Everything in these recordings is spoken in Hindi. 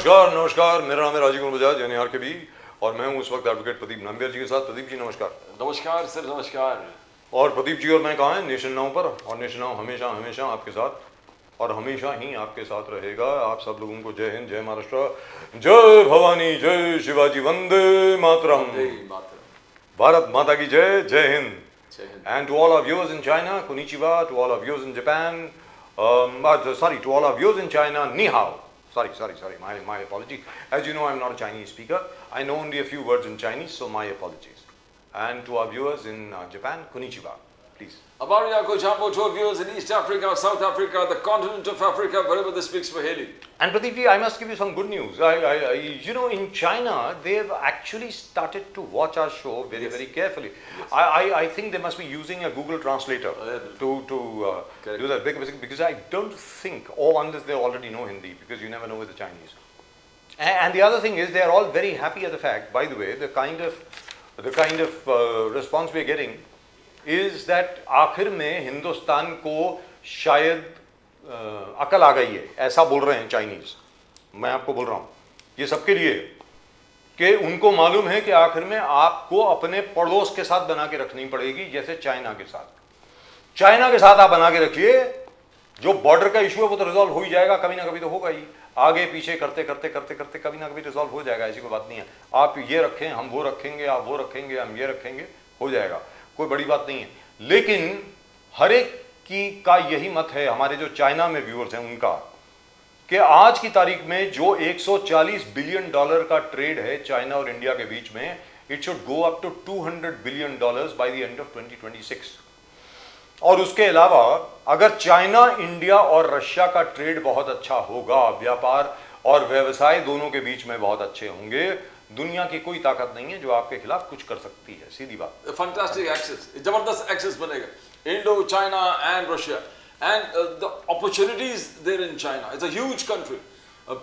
नमस्कार नमस्कार, मेरा नाम है राजीव कुमार बजाज यानी आर के बी और मैं हूं उस वक्त एडवोकेट प्रदीप नाम्बियर जी के साथ। प्रदीप जी नमस्कार। नमस्कार सर, नमस्कार। और प्रदीप जी और मैं कहाँ हैं? नेशन नाउ पर। और नेशन नाउ हमेशा हमेशा आपके साथ और हमेशा ही आपके साथ रहेगा। आप सब लोगों को जय हिंद, जय महाराष्ट्र, जय भवानी, जय शिवाजी, वंदे मातरम। भारत माता की जय, जय Hind. And to all our viewers in China, konnichiwa. To all our viewers in Japan, to all our viewers in China, ni hao. Sorry, my apology. As you know, I'm not a Chinese speaker. I know only a few words in Chinese, so my apologies. And to our viewers in Japan, konnichiwa, please. Abaria Kochambo to our viewers in East Africa, South Africa, the continent of Africa, wherever they speak Swahili. And Pradeep ji, I must give you some good news. You know, in China, they've actually started to watch our show very, very carefully. Yes. I think they must be using a Google Translator to do that because I don't think, unless they already know Hindi, because you never know with the Chinese. And the other thing is, they are all very happy at the fact. By the way, the kind of response we are getting is that आखिर में हिंदुस्तान को शायद अकल आ गई है, ऐसा बोल रहे हैं चाइनीज। मैं आपको बोल रहा हूँ ये सबके लिए कि उनको मालूम है कि आखिर में आपको अपने पड़ोस के साथ बना के रखनी पड़ेगी, जैसे चाइना के साथ। चाइना के साथ आप बना के रखिए, जो बॉर्डर का इशू है वो तो रिजॉल्व हो ही जाएगा, कभी ना कभी तो होगा ही। आगे पीछे करते करते करते करते कभी ना कभी रिजॉल्व हो जाएगा, ऐसी कोई बात नहीं है। आप ये रखें, हम वो रखेंगे, आप वो रखेंगे, हम ये रखेंगे, हो जाएगा, कोई बड़ी बात नहीं है। लेकिन हर एक का यही मत है, हमारे जो चाइना में व्यूअर्स हैं उनका, कि आज की तारीख में जो 140 बिलियन डॉलर का ट्रेड है चाइना और इंडिया के बीच में, it should go up to 200 billion dollars by the end of 2026। और उसके अलावा अगर चाइना, इंडिया और रशिया का ट्रेड बहुत अच्छा होगा, व्यापार और व्यवसाय दोनों के बीच में बहुत अच्छे होंगे, दुनिया की कोई ताकत नहीं है जो आपके खिलाफ कुछ कर सकती है। सीधी बात। फैंटास्टिक एक्सेस, जबरदस्त एक्सेस बनेगा, Indo China and Russia, and the opportunities there in China. It's a huge country.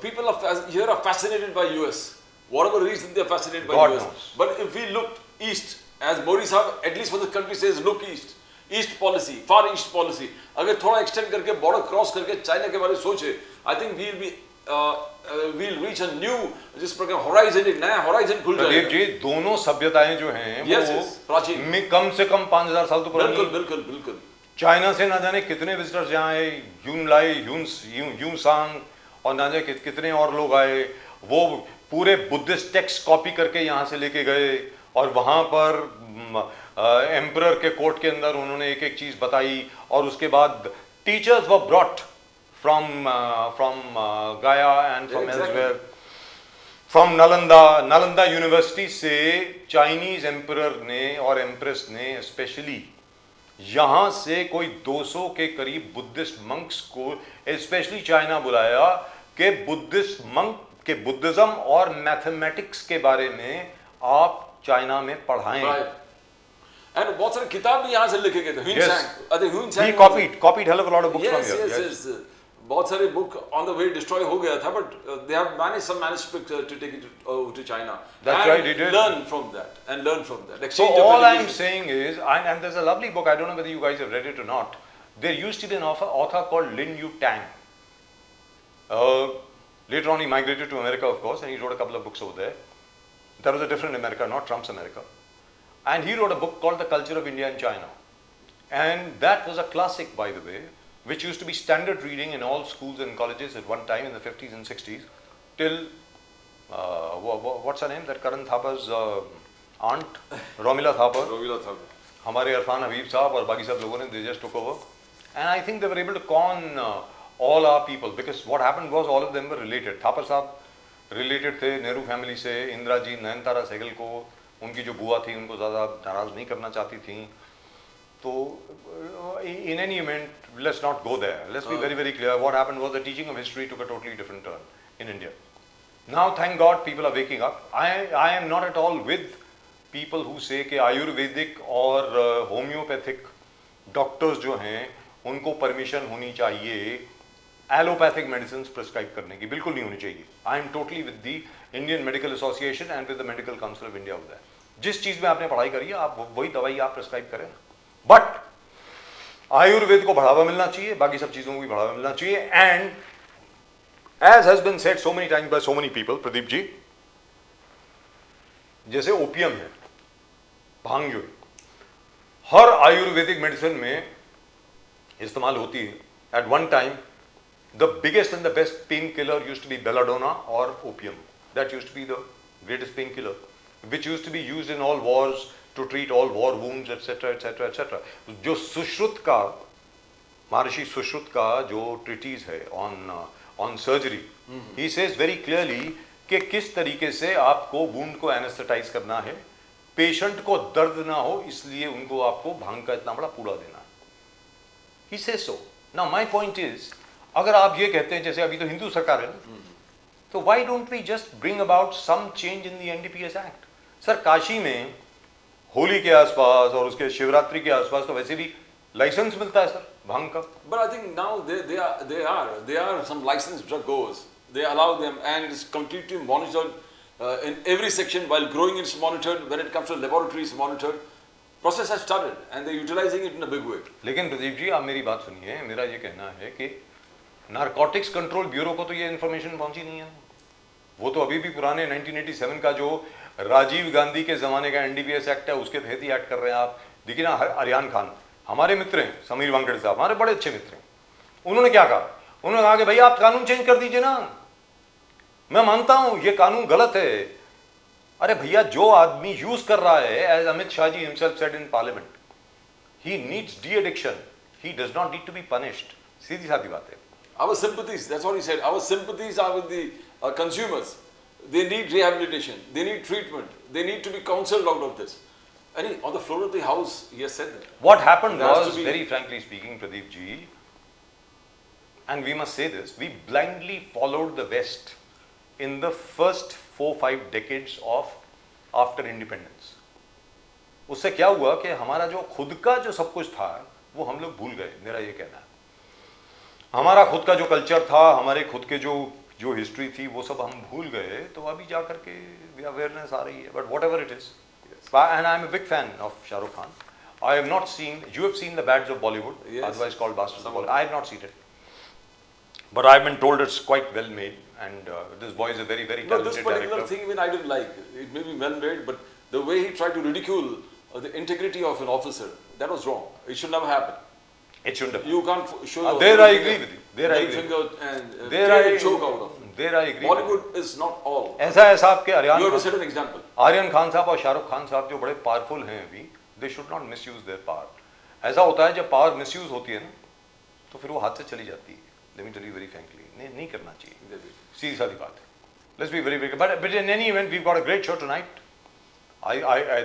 People here are fascinated by US, whatever reason they are fascinated by God US knows. But if we look east, as Modi साहब at least for the country says look east, east policy, far east policy, अगर थोड़ा एक्सटेंड करके बॉर्डर क्रॉस करके चाइना के बारे में सोचे, I think we'll reach a new, जिस प्रकार होराइजन, एक नया होराइजन खुल जाएगा। जी, दोनों सभ्यताएं जो हैं वो प्राचीन, कम से कम 5000 साल तो पुरानी। बिल्कुल। चाइना से ना जाने कितने विजिटर्स यहाँ आए, यून लाई, यून सांग, और ना जाने कितने और लोग आए। वो पूरे बुद्धिस्ट टेक्स्ट कॉपी करके यहाँ से लेके गए और वहाँ पर एम्परर के कोर्ट के अंदर उन्होंने एक एक चीज बताई। और उसके बाद टीचर्स वर ब्रॉट फ्रॉम गया and from elsewhere, from Nalanda university से चाइनीज एम्परर ने और एम्प्रेस ने स्पेशली यहाँ से कोई 200 के करीब बुद्धिस्ट मंक्स को स्पेशली चाइना बुलाया कि बुद्धिस्ट मंक के बुद्धिज्म और मैथमेटिक्स के बारे में आप चाइना में पढ़ाएं। And बहुत सारे किताब भी यहाँ से लिखे गए थे। He copied hell of a lot of books from here. Yes. बहुत सारे book on the way destroy हो गया था, but they have managed some manuscript to take it to China. That's right, he did. Learn from that. So all I'm saying is, and there's a lovely book, I don't know whether you guys have read it or not. There used to be an author called Lin Yu Tang. Later on he migrated to America, of course, and he wrote a couple of books over there. That was a different America, not Trump's America. And he wrote a book called The Culture of India and China. And that was a classic, by the way, which used to be standard reading in all schools and colleges at one time in the 50s and 60s, till, what's her name? That Karan Thapa's aunt, Romila Thapa. हमारे इरफान हबीब साहब और बाकी सब लोगों ने, they just took over. And I think they were able to con all our people, because what happened was all of them were related. Thapar साहब रिलेटेड थे नेहरू फैमिली से। इंदिरा जी नयनतारा सहगल को, उनकी जो बुआ थी, उनको ज़्यादा नाराज़ नहीं करना चाहती थी। तो in any event, let's not go there, let's be very very clear. What happened was the teaching of history took a totally different turn in India. Now thank God people are waking up. I am not at all with people who say कि आयुर्वेदिक और होम्योपैथिक डॉक्टर्स जो हैं उनको परमिशन होनी चाहिए एलोपैथिक मेडिसिन प्रिस्क्राइब करने की। बिल्कुल नहीं होनी चाहिए। I am totally with the Indian medical association and with the medical council of India. जिस चीज में आपने पढ़ाई करी है आप वही दवाई आप प्रिस्क्राइब करें। बट आयुर्वेद को बढ़ावा मिलना चाहिए, बाकी सब चीजों को भी बढ़ावा मिलना चाहिए। And As has been said so many times by so many people, Pradeep ji, जैसे ओपियम है, भांग जो है, हर आयुर्वेदिक मेडिसिन में इस्तेमाल होती है. At one time, the biggest and the best painkiller used to be belladonna or opium. That used to be the greatest painkiller, which used to be used in all wars to treat all war wounds, etc., etc., etc. जो सुश्रुत का, महर्षि सुश्रुत का जो treatise है on surgery, he says very clearly कि किस तरीके से आपको wound को anesthetize करना है, पेशेंट को दर्द ना हो, इसलिए उनको आपको भांग का इतना बड़ा पूड़ा देना है. He says so. Now my point is, अगर आप ये कहते हैं, जैसे अभी तो हिंदू सरकार है ना, तो why don't we just bring about some change in the NDPS Act? Sir Kashi में होली के आसपास और उसके शिवरात्रि के आसपास तो वैसे भी लाइसेंस मिलता है सर भांग का. But I think now they are some licensed drug goers. They allow them, and it is completely monitored in every section. While growing, it's monitored. When it comes to laboratories, monitored. Process has started, and they're utilizing it in a big way. लेकिन प्रदीप जी आप मेरी बात सुनिए, मेरा ये कहना है कि नारकोटिक्स कंट्रोल ब्यूरो को तो ये इन्फॉर्मेशन पहुंची नहीं है. वो तो अभी भी पुराने 1987 का जो राजीव गांधी के जमाने का एनडीपीएस एक्ट है उसके तहत ही एक्ट कर रहे हैं. आप देखिए ना, आर्यन खान हमारे मित्र हैं, समीर वांगड़े साहब हमारे बड़े अच्छे मित्र हैं. उन्होंने क्या कहा? उन्होंने कहा कि भाई आप कानून चेंज कर दीजिए ना. मैं मानता हूं ये कानून गलत है. अरे भैया, जो आदमी यूज कर रहा है, as Amit Shah ji himself said in parliament, he needs de addiction, he does not need to be punished. सीधी सादी बात है. Our sympathies, that's what he said. Our sympathies are with the consumers. They need rehabilitation. They need treatment. They need to be counseled out of this. And on the floor of the house, he has said that. What happened was, very frankly speaking, Pradeep ji, and we must say this, we blindly followed the West in the first 4-5 decades of after independence. उससे क्या हुआ कि हमारा जो खुद का जो सब कुछ था वो हम लोग भूल गए. मेरा ये कहना है, हमारा खुद का जो कल्चर था, हमारे खुद के जो हिस्ट्री थी, वो सब हम भूल गए. तो अभी जा करके अवेयरनेस आ रही है. But what ever it is, and I am a big fan of Shahrukh Khan. I have not seen, you have seen the Bads of Bollywood, yes, otherwise called Bastards of Bollywood. I have not seen it, but I have been told it's quite well made, and this boy is a very, very talented this particular director. thing even I didn't like. It may be well made, but the way he tried to ridicule the integrity of an officer, that was wrong. It should never happen. It shouldn't have. You can't show your There I agree with you. There I agree. Finger and There I choke out of. There I agree. Bollywood is not all. ऐसा है साहब के You have to set an example. Aryan Khan साहब और शाहरुख खान साहब जो बड़े पावरफुल हैं अभी, they should not misuse their power. ऐसा होता है जब पावर मिसयूज होती है ना, तो फिर वो हाथ से चली जाती है. Let me tell you very frankly, नहीं करना चाहिए. सीधी सादी बात है. Let's be very, very. But in any event, we've got a great show tonight.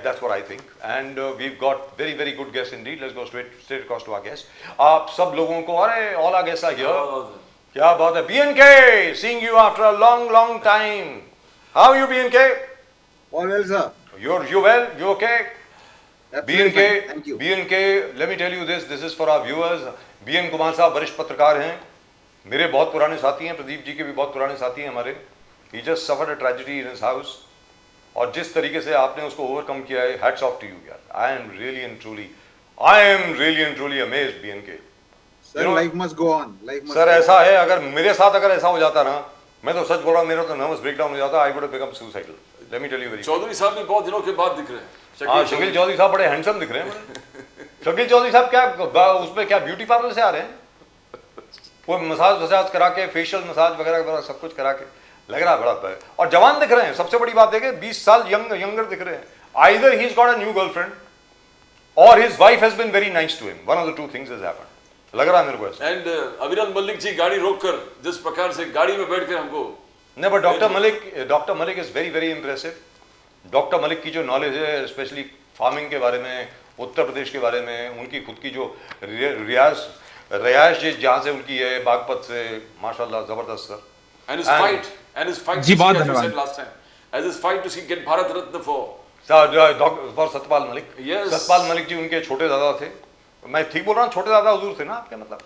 That's what I think, and we've got very, very good guests indeed. Let's go straight across to our guests. आप सब लोगों को, अरे all our guests are here. क्या बात है? BNK, seeing you after a long, long time. How are you, BNK? All well, sir. You well? You okay? Absolutely BNK, fine. Thank you. BNK, let me tell you this. This is for our viewers. BN Kumar साहब वरिष्ठ पत्रकार हैं, मेरे बहुत पुराने साथी हैं, प्रदीप जी के भी बहुत पुराने साथी हैं हमारे. He just suffered a tragedy in his house. और जिस तरीके से आपने उसको ओवरकम किया है, hats off to you यार. I am really and truly amazed, BNK. Sir, you know, life must go on. Life must sir go ऐसा on. है, अगर मेरे साथ अगर ऐसा हो जाता ना, मैं तो सच बोल रहा हूँ, मेरा तो नर्वस ब्रेकडाउन हो जाता. I would have become suicidal. Let me tell you very. Chaudhary साहब भी बहुत दिनों के बाद दिख रहे हैं. हाँ, शकील चौधरी साहब बड़े हैंडसम दिख रहे हैं. शकील चौधरी साहब क्या उसमें क्या ब्यूटी पार्लर से आ रहे हैं? वो मसाज करा के, फेशियल मसाज वगैरह सब कुछ करा के लग रहा है बड़ा. और जवान दिख रहे हैं. सबसे बड़ी बात है कि 20 साल यंगर दिख रहे हैं. Either he's got a new girlfriend or his wife has been very nice to him. One of the two things has happened. लग रहा है मेरे को ऐसा. एंड अविरल मलिक जी गाड़ी रोककर जिस प्रकार से गाड़ी में बैठकर हमको, नहीं, but doctor Malik is very, very impressive. Doctor Malik की जो नॉलेज है, स्पेशली फार्मिंग के बारे में, उत्तर प्रदेश के बारे में, उनकी खुद की जो रियाज जहाँ से उनकी है, बागपत से, माशाल्लाह जबरदस्त सर. and his fight जी, बहुत as you धन्यवाद. said last time, as his fight to see get Bharat Ratna for Satpal Malik. Yes. Satpal Malik ji उनके छोटे दादा थे. मैं ठीक बोल रहा हूँ? छोटे दादा हुजूर थे ना आपके, मतलब?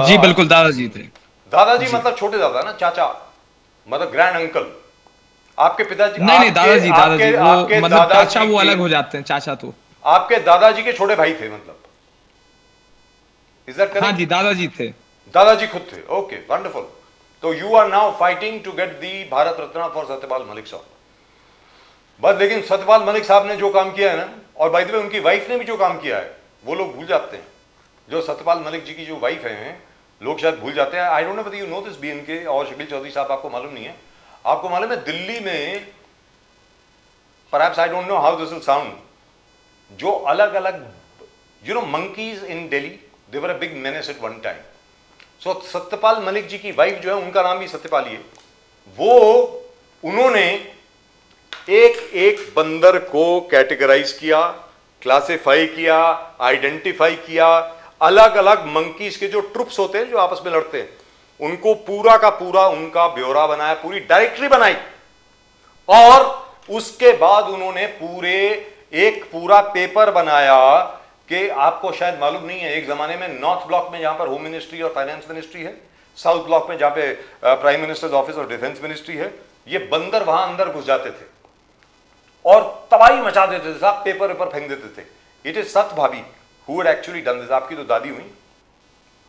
जी बिल्कुल, दादाजी थे. दादाजी मतलब छोटे दादा ना, चाचा मतलब ग्रैंड अंकल. आपके पिताजी नहीं, दादाजी वो मतलब दादाजी चाचा वो अलग हो जाते हैं. चाचा तो आपके दादाजी के छोटे भाई थे, मतलब? Is that correct? हाँ जी, दादाजी थे. दादाजी खुद थे. Okay, wonderful. तो you are now fighting to get the Bharat Ratna for Satyapal Malik sahab. बस लेकिन सत्यपाल मलिक साहब ने जो काम किया है ना, और बाय द वे उनकी वाइफ ने भी जो काम किया है, वो लोग भूल जाते हैं। जो सत्यपाल मलिक जी की जो वाइफ है, लोग शायद भूल जाते हैं। I don't know whether you know this, BNK और शकील चौधरी साहब, आपको मालूम नहीं है। आपको मालूम है दिल्ली में, perhaps I don't know how this will sound, जो अलग अलग you know monkeys in Delhi, they were a big menace at one time. So Satyapal Malik ji की वाइफ जो है, उनका नाम भी सत्यपाल ही है। वो उन्होंने एक एक बंदर को कैटेगराइज किया, क्लासिफाई किया, आइडेंटिफाई किया। अलग अलग मंकीज के जो ट्रुप्स होते हैं, जो आपस में लड़ते हैं, उनको पूरा का पूरा उनका ब्यौरा बनाया, पूरी डायरेक्टरी बनाई। और उसके बाद उन्होंने एक पूरा पेपर बनाया कि आपको शायद मालूम नहीं है, एक जमाने में नॉर्थ ब्लॉक में जहां पर होम मिनिस्ट्री और फाइनेंस मिनिस्ट्री है, साउथ ब्लॉक में जहां पे प्राइम मिनिस्टर्स ऑफिस और डिफेंस मिनिस्ट्री है, ये बंदर वहां अंदर घुस जाते थे और तबाही मचा देते थे साहब, पेपर फेंक देते थे। इट इज सत भाभी who had actually done this. आपकी तो दादी हुई,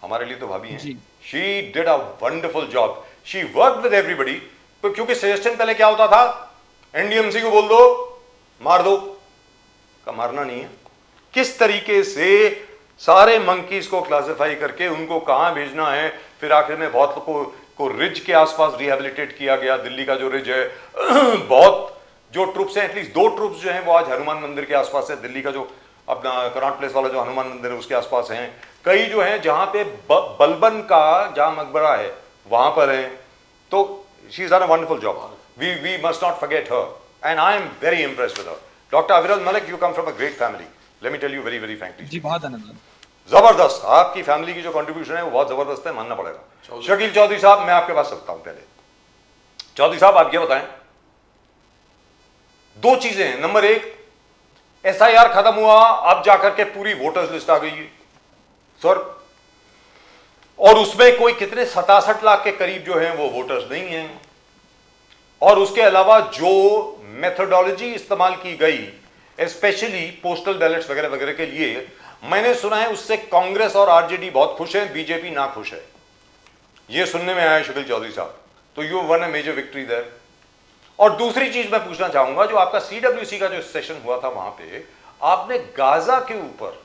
हमारे लिए तो भाभी हैं। She did a wonderful job, she worked with everybody. क्योंकि सजेशन पहले क्या होता था, एनडीएमसी को बोल दो, मार दो, का मारना नहीं है। किस तरीके से सारे मंकीज को क्लासिफाई करके उनको कहां भेजना है, फिर आखिर में बहुत को रिज के आसपास रिहेबिलिटेट किया गया। दिल्ली का जो रिज है, बहुत जो ट्रुप्स हैं, एटलीस्ट 2 ट्रुप्स जो हैं वो आज हनुमान मंदिर के आसपास है। दिल्ली का जो अपना कनॉट प्लेस वाला जो हनुमान मंदिर है उसके आसपास हैं। कई जो हैं जहां पे बलबन का जहां मकबरा है वहां पर है। तो she is done a wonderful job, we must not forget her and I am very impressed with her. Doctor Aviral Malik, you come from a great family, let me tell you very very frankly. जी बहुत धन्यवाद। जबरदस्त, आपकी फैमिली की जो कंट्रीब्यूशन है वो बहुत जबरदस्त है, मानना पड़ेगा। शकील चौधरी साहब, मैं आपके पास सकता हूं। पहले चौधरी साहब आप ये बताएं, 2 चीजें हैं। नंबर 1, एसआईआर खत्म हुआ, अब जाकर के पूरी वोटर्स लिस्ट आ गई है सर, और उसमें कोई कितने 67 लाख के करीब जो हैं वो वोटर्स नहीं हैं। और उसके अलावा जो मेथोडोलॉजी इस्तेमाल की गई स्पेशली पोस्टल बैलेट्स वगैरह वगैरह के लिए, मैंने सुना है उससे कांग्रेस और आरजेडी बहुत खुश है, बीजेपी ना खुश है, ये सुनने में आया है शकील चौधरी साहब। तो you won a major victory there. और दूसरी चीज मैं पूछना चाहूंगा, जो आपका सीडब्ल्यूसी का जो सेशन हुआ था वहां पे आपने गाजा के ऊपर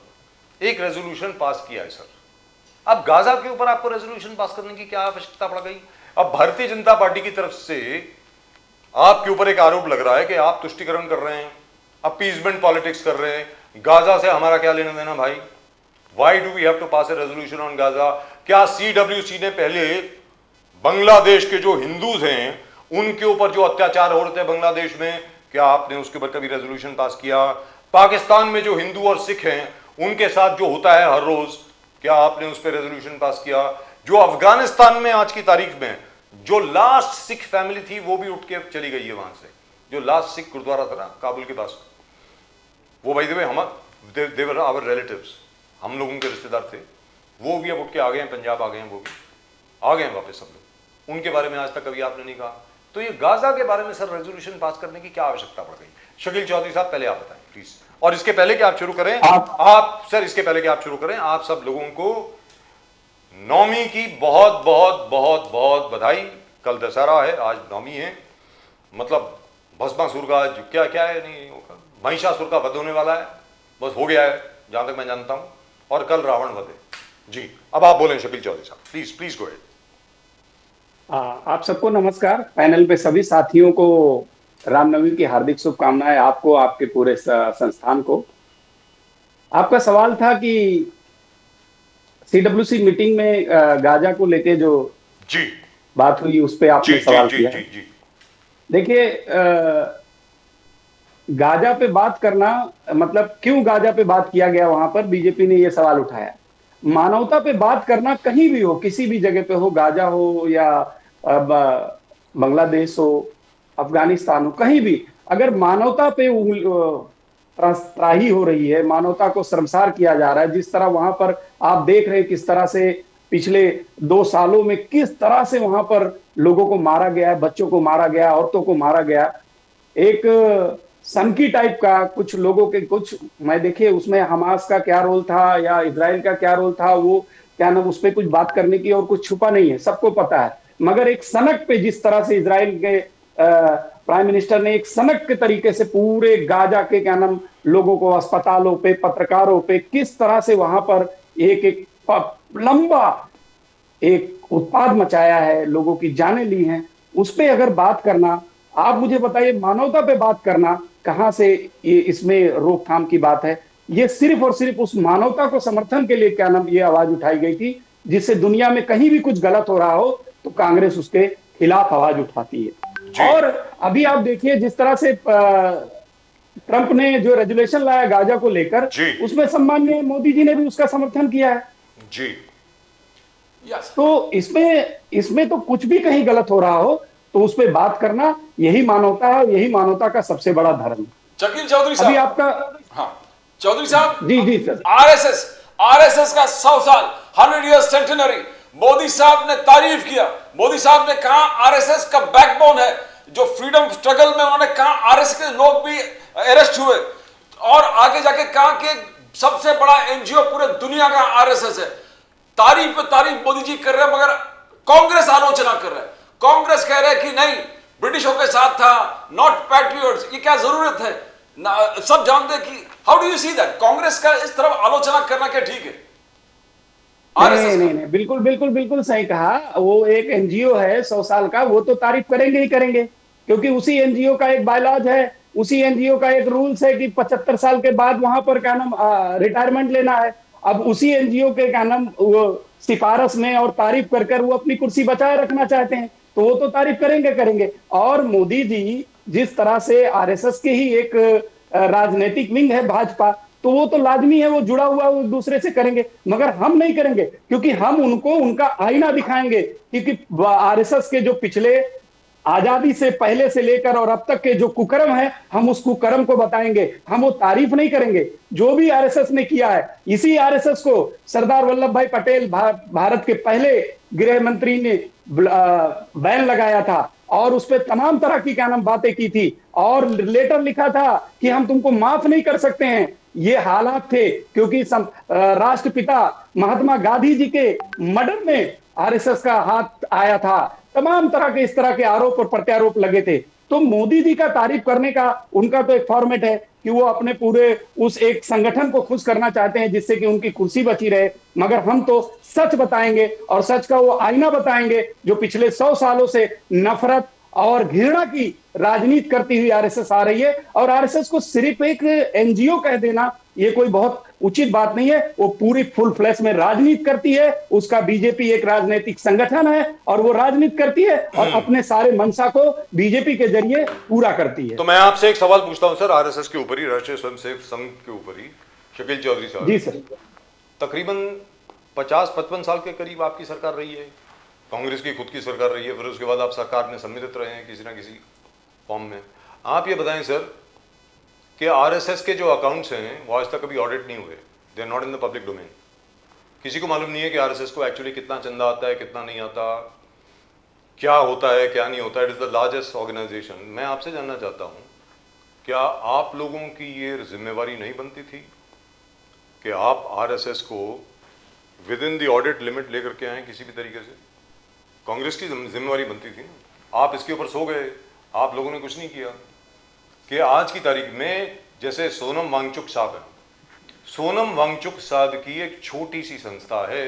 एक रेजोल्यूशन पास किया है सर। अब गाजा के ऊपर आपको रेजोल्यूशन पास करने की क्या आवश्यकता पड़ गई? अब भारतीय जनता पार्टी की तरफ से आपके ऊपर एक आरोप लग रहा है कि आप तुष्टीकरण कर रहे हैं, अपीजमेंट पॉलिटिक्स कर रहे हैं। गाजा से हमारा क्या लेना देना भाई? Why do we have to pass a resolution on Gaza? क्या सीडब्ल्यूसी ने पहले बांग्लादेश के जो हिंदूज हैं उनके ऊपर जो अत्याचार हो रहे थे बांग्लादेश में, क्या आपने उसके ऊपर कभी रेजोल्यूशन पास किया? पाकिस्तान में जो हिंदू और सिख हैं उनके साथ जो होता है हर रोज, क्या आपने उस पर रेजोल्यूशन पास किया? जो अफगानिस्तान में आज की तारीख में जो लास्ट सिख फैमिली थी वो भी उठ के चली गई है वहां से, जो लास्ट सिख गुरुद्वारा था ना काबुल के पास, वो भाई देवे हम देवर आवर रिलेटिव्स, हम लोग उनके रिश्तेदार थे, वो भी अब उठ के आ गए हैं, पंजाब आ गए हैं, वो भी आ गए हैं वापस सब लोग। उनके बारे में आज तक कभी आपने नहीं कहा। तो ये गाजा के बारे में सर रेजोल्यूशन पास करने की क्या आवश्यकता पड़ गई? शकील चौधरी साहब पहले आप बताएं प्लीज। और इसके पहले कि आप शुरू करें, आप सर इसके पहले कि आप शुरू करें, आप सब लोगों को नौमी की बहुत बहुत बहुत बहुत बधाई। कल दशहरा है, आज नौमी है, मतलब भस्मासुर का क्या क्या है, नहीं होगा, महिषासुर का वध होने वाला है, बस हो गया है जहां तक मैं जानता हूं, और कल रावण वध है। जी अब आप बोलें शकील चौधरी साहब, प्लीज प्लीज गो अहेड। आप सबको नमस्कार। पैनल पे सभी साथियों को रामनवमी की हार्दिक शुभकामनाएं, आपको, आपके पूरे संस्थान को। आपका सवाल था कि सीडब्ल्यूसी मीटिंग में गाजा को लेके जो जी बात हुई उस पे आपने सवाल किया। देखिए, गाजा पे बात करना मतलब क्यों गाजा पे बात किया गया, वहां पर बीजेपी ने यह सवाल उठाया। मानवता पे बात करना कहीं भी हो, किसी भी जगह पे हो, गाजा हो या बांग्लादेश हो, अफगानिस्तान हो, कहीं भी अगर मानवता पे त्राही हो रही है, मानवता को शर्मसार किया जा रहा है, जिस तरह वहां पर आप देख रहे हैं किस तरह से पिछले 2 सालों में किस तरह से वहां पर लोगों को मारा गया है, बच्चों को मारा गया, औरतों को मारा गया, एक सनकी टाइप का कुछ लोगों के कुछ, मैं देखिए उसमें हमास का क्या रोल था या इजराइल का क्या रोल था, वो क्या नाम, उस पर कुछ बात करने की और कुछ छुपा नहीं है, सबको पता है। मगर एक सनक पे जिस तरह से इजराइल के प्राइम मिनिस्टर ने एक सनक के तरीके से पूरे गाजा के क्या नाम लोगों को, अस्पतालों पे, पत्रकारों पे किस तरह से वहां पर एक एक लंबा एक उत्पाद मचाया है, लोगों की जानें ली हैं, उस पे अगर बात करना, आप मुझे बताइए मानवता पे बात करना कहां से ये इसमें रोकथाम की बात है? ये सिर्फ और सिर्फ उस मानवता को समर्थन के लिए क्या नाम ये आवाज उठाई गई थी, जिससे दुनिया में कहीं भी कुछ गलत हो रहा हो तो कांग्रेस उसके खिलाफ आवाज उठाती है। और अभी आप देखिए जिस तरह से ट्रंप ने जो रेजुलेशन लाया गाजा को लेकर, उसमें सम्माननीय मोदी जी ने भी उसका समर्थन किया है जी। तो इसमें तो कुछ भी कहीं गलत हो रहा हो तो उस पर बात करना, यही मानवता है, यही मानवता का सबसे बड़ा धर्म। शकील चौधरी साहब, अभी आपका, हाँ चौधरी साहब, जी सर, आरएसएस का 100 साल 100 ईयर्स सेंटिनरी मोदी साहब ने तारीफ किया। मोदी साहब ने कहा आरएसएस का बैकबोन है, जो फ्रीडम स्ट्रगल में उन्होंने कहा आरएसएस के लोग भी अरेस्ट हुए, और आगे जाके कहा कि सबसे बड़ा एनजीओ पूरे दुनिया का आरएसएस है। तारीफ पे तारीफ मोदी जी कर रहे हैं, मगर कांग्रेस आलोचना कर रहा है। कांग्रेस कह रहे हैं कि नहीं, ब्रिटिशों के साथ था, नॉट पैट्रियट्स, ये क्या जरूरत है? सब जानते हैं कि how do you see that? Congress का इस तरफ आलोचना करना क्या ठीक है? नहीं, बिल्कुल सही कहा। वो एक एनजीओ है 100 साल का, वो तो तारीफ करेंगे ही करेंगे, क्योंकि उसी एनजीओ का एक बायलॉज है, उसी एनजीओ का एक रूल्स है कि 75 साल के बाद वहां पर क्या नाम रिटायरमेंट लेना है। अब उसी एनजीओ के क्या नाम वो सिफारिश में और तारीफ कर वो अपनी कुर्सी बचाए रखना चाहते हैं, तो वो तो तारीफ करेंगे। और मोदी जी जिस तरह से आरएसएस के ही एक राजनीतिक विंग है भाजपा, तो वो तो लाजमी है, वो जुड़ा हुआ वो एक दूसरे से करेंगे, मगर हम नहीं करेंगे, क्योंकि हम उनको उनका आईना दिखाएंगे। क्योंकि आरएसएस के जो पिछले आजादी से पहले से लेकर और अब तक के जो कुकर्म है, हम उस कुकर्म को बताएंगे, हम वो तारीफ नहीं करेंगे जो भी आरएसएस ने किया है। इसी आरएसएस को सरदार वल्लभ भाई पटेल भारत के पहले गृह मंत्री ने बैन लगाया था और उस पर तमाम तरह की क्या नाम बातें की थी, और लेटर लिखा था कि हम तुमको माफ नहीं कर सकते हैं। ये हालात थे क्योंकि राष्ट्रपिता महात्मा गांधी जी के मर्डर में आरएसएस का हाथ आया था, तमाम तरह के इस तरह के आरोप और प्रत्यारोप लगे थे। तो मोदी जी का तारीफ करने का उनका तो एक फॉर्मेट है कि वो अपने पूरे उस एक संगठन को खुश करना चाहते हैं जिससे कि उनकी कुर्सी बची रहे, मगर हम तो सच बताएंगे और सच का वो आईना बताएंगे जो पिछले 100 सालों से नफरत और घृणा की राजनीति करती हुई आरएसएस आ रही है। और आरएसएस को सिर्फ एक एनजीओ कह देना ये कोई बहुत उचित बात नहीं है, वो पूरी फुल फ्लैश में राजनीति करती है। उसका बीजेपी एक राजनीतिक संगठन है और वो राजनीति करती है और अपने सारे मंशा को बीजेपी के जरिए पूरा करती है। तो मैं आपसे एक सवाल पूछता हूं सर, आरएसएस के ऊपर ही, राष्ट्रीय स्वयंसेवक संघ के ऊपर ही, शकील चौधरी साहब। जी सर। तकरीबन 50-55 साल के करीब आपकी सरकार रही है, कांग्रेस की खुद की सरकार रही है, फिर उसके बाद आप सरकार में सम्मिलित रहे हैं किसी ना किसी फॉर्म में। आप ये बताएं सर कि आरएसएस के जो अकाउंट्स हैं वो आज तक कभी ऑडिट नहीं हुए, they are not in the public domain. किसी को मालूम नहीं है कि आरएसएस को एक्चुअली कितना चंदा आता है, कितना नहीं आता, क्या होता है, क्या नहीं होता है। It is the largest organisation. मैं आपसे जानना चाहता हूँ, क्या आप लोगों की ये जिम्मेवारी नहीं बनती थी कि आप आरएसएस को with in the audit limit लेकर के आए किसी भी तरीके से? कांग्रेस की जिम्मेवारी बनती थी ना। आप इसके ऊपर सो गए, आप लोगों ने कुछ नहीं किया कि आज की तारीख में जैसे सोनम वांगचुक साहब है, सोनम वांगचुक साहब की एक छोटी सी संस्था है,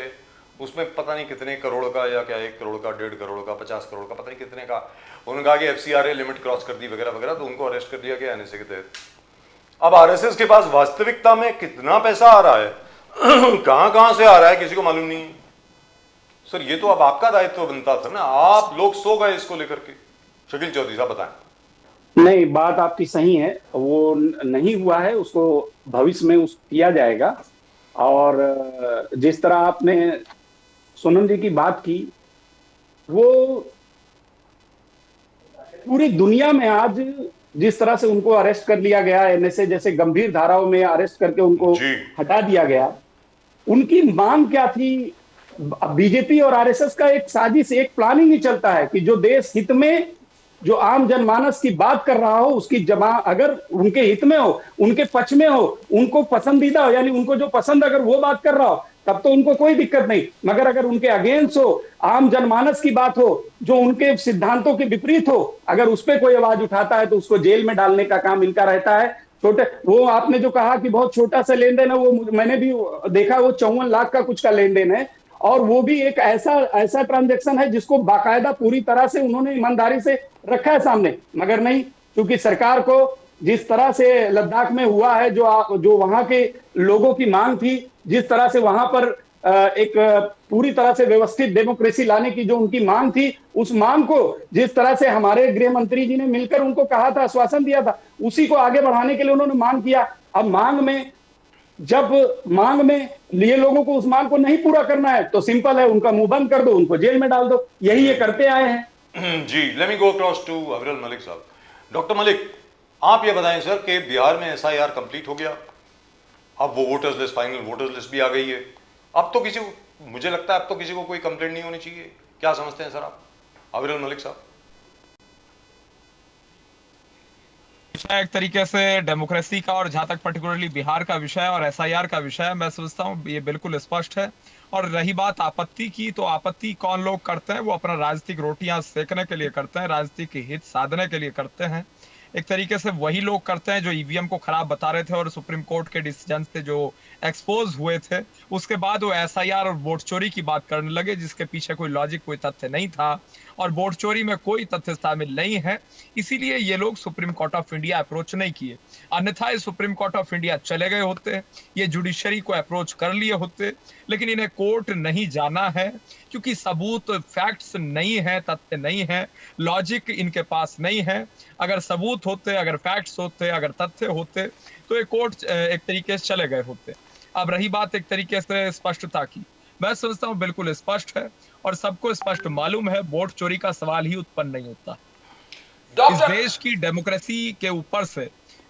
उसमें पता नहीं कितने करोड़ का या क्या 1 करोड़ का, 1.5 करोड़ का, 50 करोड़ का, पता नहीं कितने का, उन्होंने कहा कि एफसीआरए लिमिट क्रॉस कर दी वगैरह वगैरह, तो उनको अरेस्ट कर दिया गया एनएसए के तहत। अब आरएसएस के पास वास्तविकता में कितना पैसा आ रहा है कहां से आ रहा है किसी को मालूम नहीं। सर ये तो अब आपका दायित्व बनता था ना, आप लोग सो गए इसको लेकर के। शकील चौधरी साहब बताएं। नहीं, बात आपकी सही है, वो नहीं हुआ है, उसको भविष्य में किया जाएगा। और जिस तरह आपने सोनम जी की बात की, वो पूरी दुनिया में आज जिस तरह से उनको अरेस्ट कर लिया गया, एनएसए जैसे गंभीर धाराओं में अरेस्ट करके उनको हटा दिया गया, उनकी मांग क्या थी? बीजेपी और आरएसएस का एक साजिश, एक प्लानिंग ही चलता है कि जो देश हित में, जो आम जनमानस की बात कर रहा हो, उसकी जबान अगर उनके हित में हो, उनके पक्ष में हो, उनको पसंदीदा हो, यानी उनको जो पसंद अगर वो बात कर रहा हो, तब तो उनको कोई दिक्कत नहीं, मगर अगर उनके अगेंस्ट हो, आम जनमानस की बात हो, जो उनके सिद्धांतों के विपरीत हो, अगर उस पर कोई आवाज उठाता है तो उसको जेल में डालने का काम इनका रहता है। छोटे, वो आपने जो कहा कि बहुत छोटा सा लेन देन है, वो मैंने भी देखा, वो 54 लाख का कुछ का लेन देन है, और वो भी एक ऐसा ऐसा ट्रांजैक्शन है जिसको बाकायदा पूरी तरह से उन्होंने ईमानदारी से रखा है सामने। मगर नहीं, क्योंकि सरकार को जिस तरह से लद्दाख में हुआ है, जो वहां के लोगों की मांग थी, जिस तरह से वहां पर एक पूरी तरह से व्यवस्थित डेमोक्रेसी लाने की जो उनकी मांग थी, उस मांग को जिस तरह से हमारे गृह मंत्री जी ने मिलकर उनको कहा था, आश्वासन दिया था, उसी को आगे बढ़ाने के लिए उन्होंने मांग किया। अब जब मांग में ये लोगों को उस मांग को नहीं पूरा करना है तो सिंपल है, उनका मुंह बंद कर दो, उनको जेल में डाल दो, यही ये करते आए हैं। जी, let me go across to Aviral Malik साहब। डॉक्टर मलिक, आप ये बताएं सर कि बिहार में एसआईआर कंप्लीट हो गया, अब वो voters list, final voters list भी आ गई है, अब तो किसी को, मुझे लगता है अब तो किसी को कोई कंप्लेंट नहीं होनी चाहिए, क्या समझते हैं सर आप, अविरल मलिक साहब? एक तरीके से डेमोक्रेसी का, और जहां तक पर्टिकुलरली बिहार का विषय और एसआईआर का विषय, मैं समझता हूं ये बिल्कुल स्पष्ट है। और रही बात आपत्ति की, तो आपत्ति कौन लोग करते हैं, वो अपना राजनीतिक रोटियां सेकने के लिए करते हैं, राजनीतिक हित साधने के लिए करते हैं। एक तरीके से वही लोग करते हैं जो ईवीएम को खराब बता रहे थे और सुप्रीम कोर्ट के डिसीजन से जो एक्सपोज हुए थे, उसके बाद वो एसआईआर और वोट चोरी की बात करने लगे, जिसके पीछे कोई लॉजिक, कोई तथ्य नहीं था, और वोट चोरी में कोई तथ्य शामिल नहीं है। इसीलिए ये लोग supreme court of India approach नहीं किए, अन्यथा सुप्रीम कोर्ट ऑफ इंडिया चले गए होते, ये जुडिशरी को अप्रोच कर लिए होते, लेकिन इन्हें कोर्ट नहीं जाना है, क्योंकि सबूत, फैक्ट्स नहीं है, तथ्य नहीं है, लॉजिक इनके पास नहीं है। अगर सबूत होते, अगर फैक्ट्स होते, अगर तथ्य होते, तो ये कोर्ट एक तरीके से चले गए होते। अब रही बात एक तरीके से स्पष्टता की, मैं समझता हूँ बिल्कुल स्पष्ट है, और सबको स्पष्ट मालूम है, वोट चोरी का सवाल ही उत्पन्न नहीं होता। इस देश की डेमोक्रेसी के ऊपर से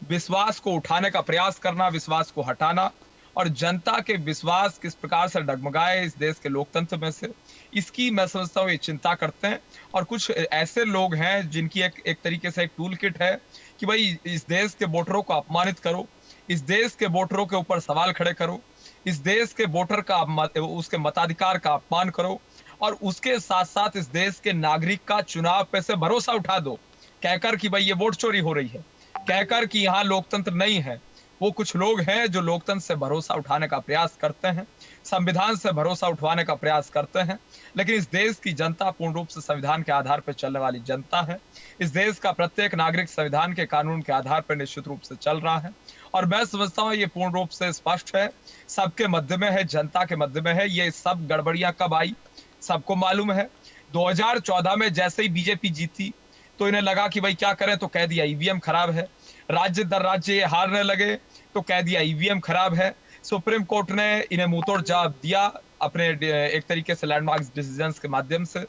विश्वास को उठाने का प्रयास करना, विश्वास को हटाना, और जनता के विश्वास किस प्रकार से डगमगाए इस देश के लोकतंत्र में से, इसकी मैं समझता हूँ ये चिंता करते हैं। और कुछ ऐसे लोग हैं जिनकी एक तरीके से एक टूल किट है कि भाई इस देश के वोटरों को अपमानित करो, इस देश के वोटरों के ऊपर सवाल खड़े करो, इस देश के वोटर का उसके मताधिकार का अपमान करो, और उसके साथ साथ इस देश के नागरिक का चुनाव पे से भरोसा उठा दो, कहकर कि भाई ये वोट चोरी हो रही है, कहकर कि यहाँ लोकतंत्र नहीं है। वो कुछ लोग हैं जो लोकतंत्र से भरोसा उठाने का प्रयास करते हैं, संविधान से भरोसा उठवाने का प्रयास करते हैं, लेकिन इस देश की जनता पूर्ण रूप से संविधान के आधार पर चलने वाली जनता है। इस देश का प्रत्येक नागरिक संविधान के कानून के आधार पर निश्चित रूप से चल रहा है, और मैं समझता हूँ ये पूर्ण रूप से स्पष्ट है, सबके मध्य में है, जनता के मध्य में है। ये सब गड़बड़ियां कब आई सबको मालूम है। 2014 में जैसे ही बीजेपी जीती तो इन्हें लगा कि भाई क्या करें, तो कह दिया ईवीएम खराब है, राज्य दर राज्य हारने लगे तो कह दिया ईवीएम खराब है। सुप्रीम कोर्ट ने इन्हें मुंहतोड़ जवाब दिया अपने एक तरीके से लैंडमार्क डिसीजंस के माध्यम से,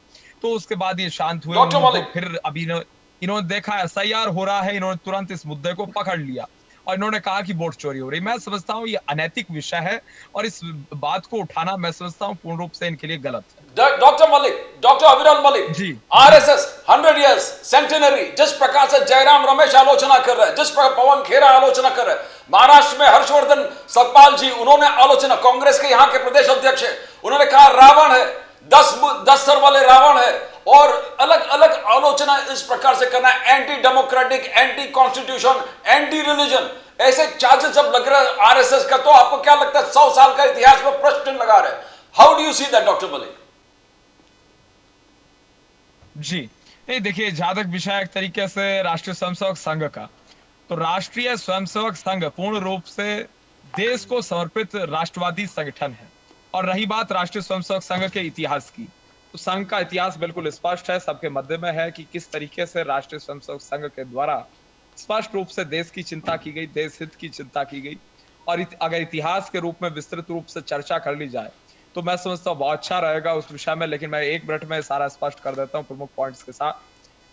तो उसके बाद ये शांत हुए। तो फिर अभी इन्होंने देखा एसआईआर हो रहा है, इन्होंने तुरंत इस मुद्दे को पकड़ लिया और इन्होंने कहा कि वोट चोरी हो रही। मैं समझता हूँ ये अनैतिक विषय है, और इस बात को उठाना मैं समझता हूँ पूर्ण रूप से इनके लिए गलत है। Doctor Malik, doctor Aviral Malik ji, RSS 100 years centenary, जिस प्रकार से जयराम रमेश आलोचना कर रहे हैं, जिस प्रकार पवन खेरा आलोचना कर रहे हैं, महाराष्ट्र में हर्षवर्धन सतपाल जी उन्होंने आलोचना, कांग्रेस के यहाँ के प्रदेश अध्यक्ष है, उन्होंने कहा रावण है, 10 सर वाले रावण है, और अलग अलग आलोचना इस प्रकार से करना, anti democratic, anti constitution, anti religion, ऐसे चार्जेस जब लग रहा है आरएसएस का, तो आपको क्या लगता है 100 साल का इतिहास में प्रश्न लगा रहे हैं? How do you see that doctor Malik? जी नहीं, देखिए जहां तक विषय एक तरीके से राष्ट्रीय स्वयंसेवक संघ का, तो राष्ट्रीय स्वयंसेवक संघ पूर्ण रूप से देश को समर्पित राष्ट्रवादी संगठन है। और रही बात राष्ट्रीय स्वयंसेवक संघ के इतिहास की, तो संघ का इतिहास बिल्कुल स्पष्ट है, सबके मध्य में है कि किस तरीके से राष्ट्रीय स्वयंसेवक संघ के द्वारा स्पष्ट रूप से देश की चिंता की गई, देश हित की चिंता की गई। और अगर इतिहास के रूप में विस्तृत रूप से चर्चा कर ली जाए तो मैं समझता हूँ बहुत अच्छा रहेगा उस विषय में, लेकिन मैं 1 मिनट में सारा स्पष्ट कर देता हूँ प्रमुख पॉइंट्स के साथ।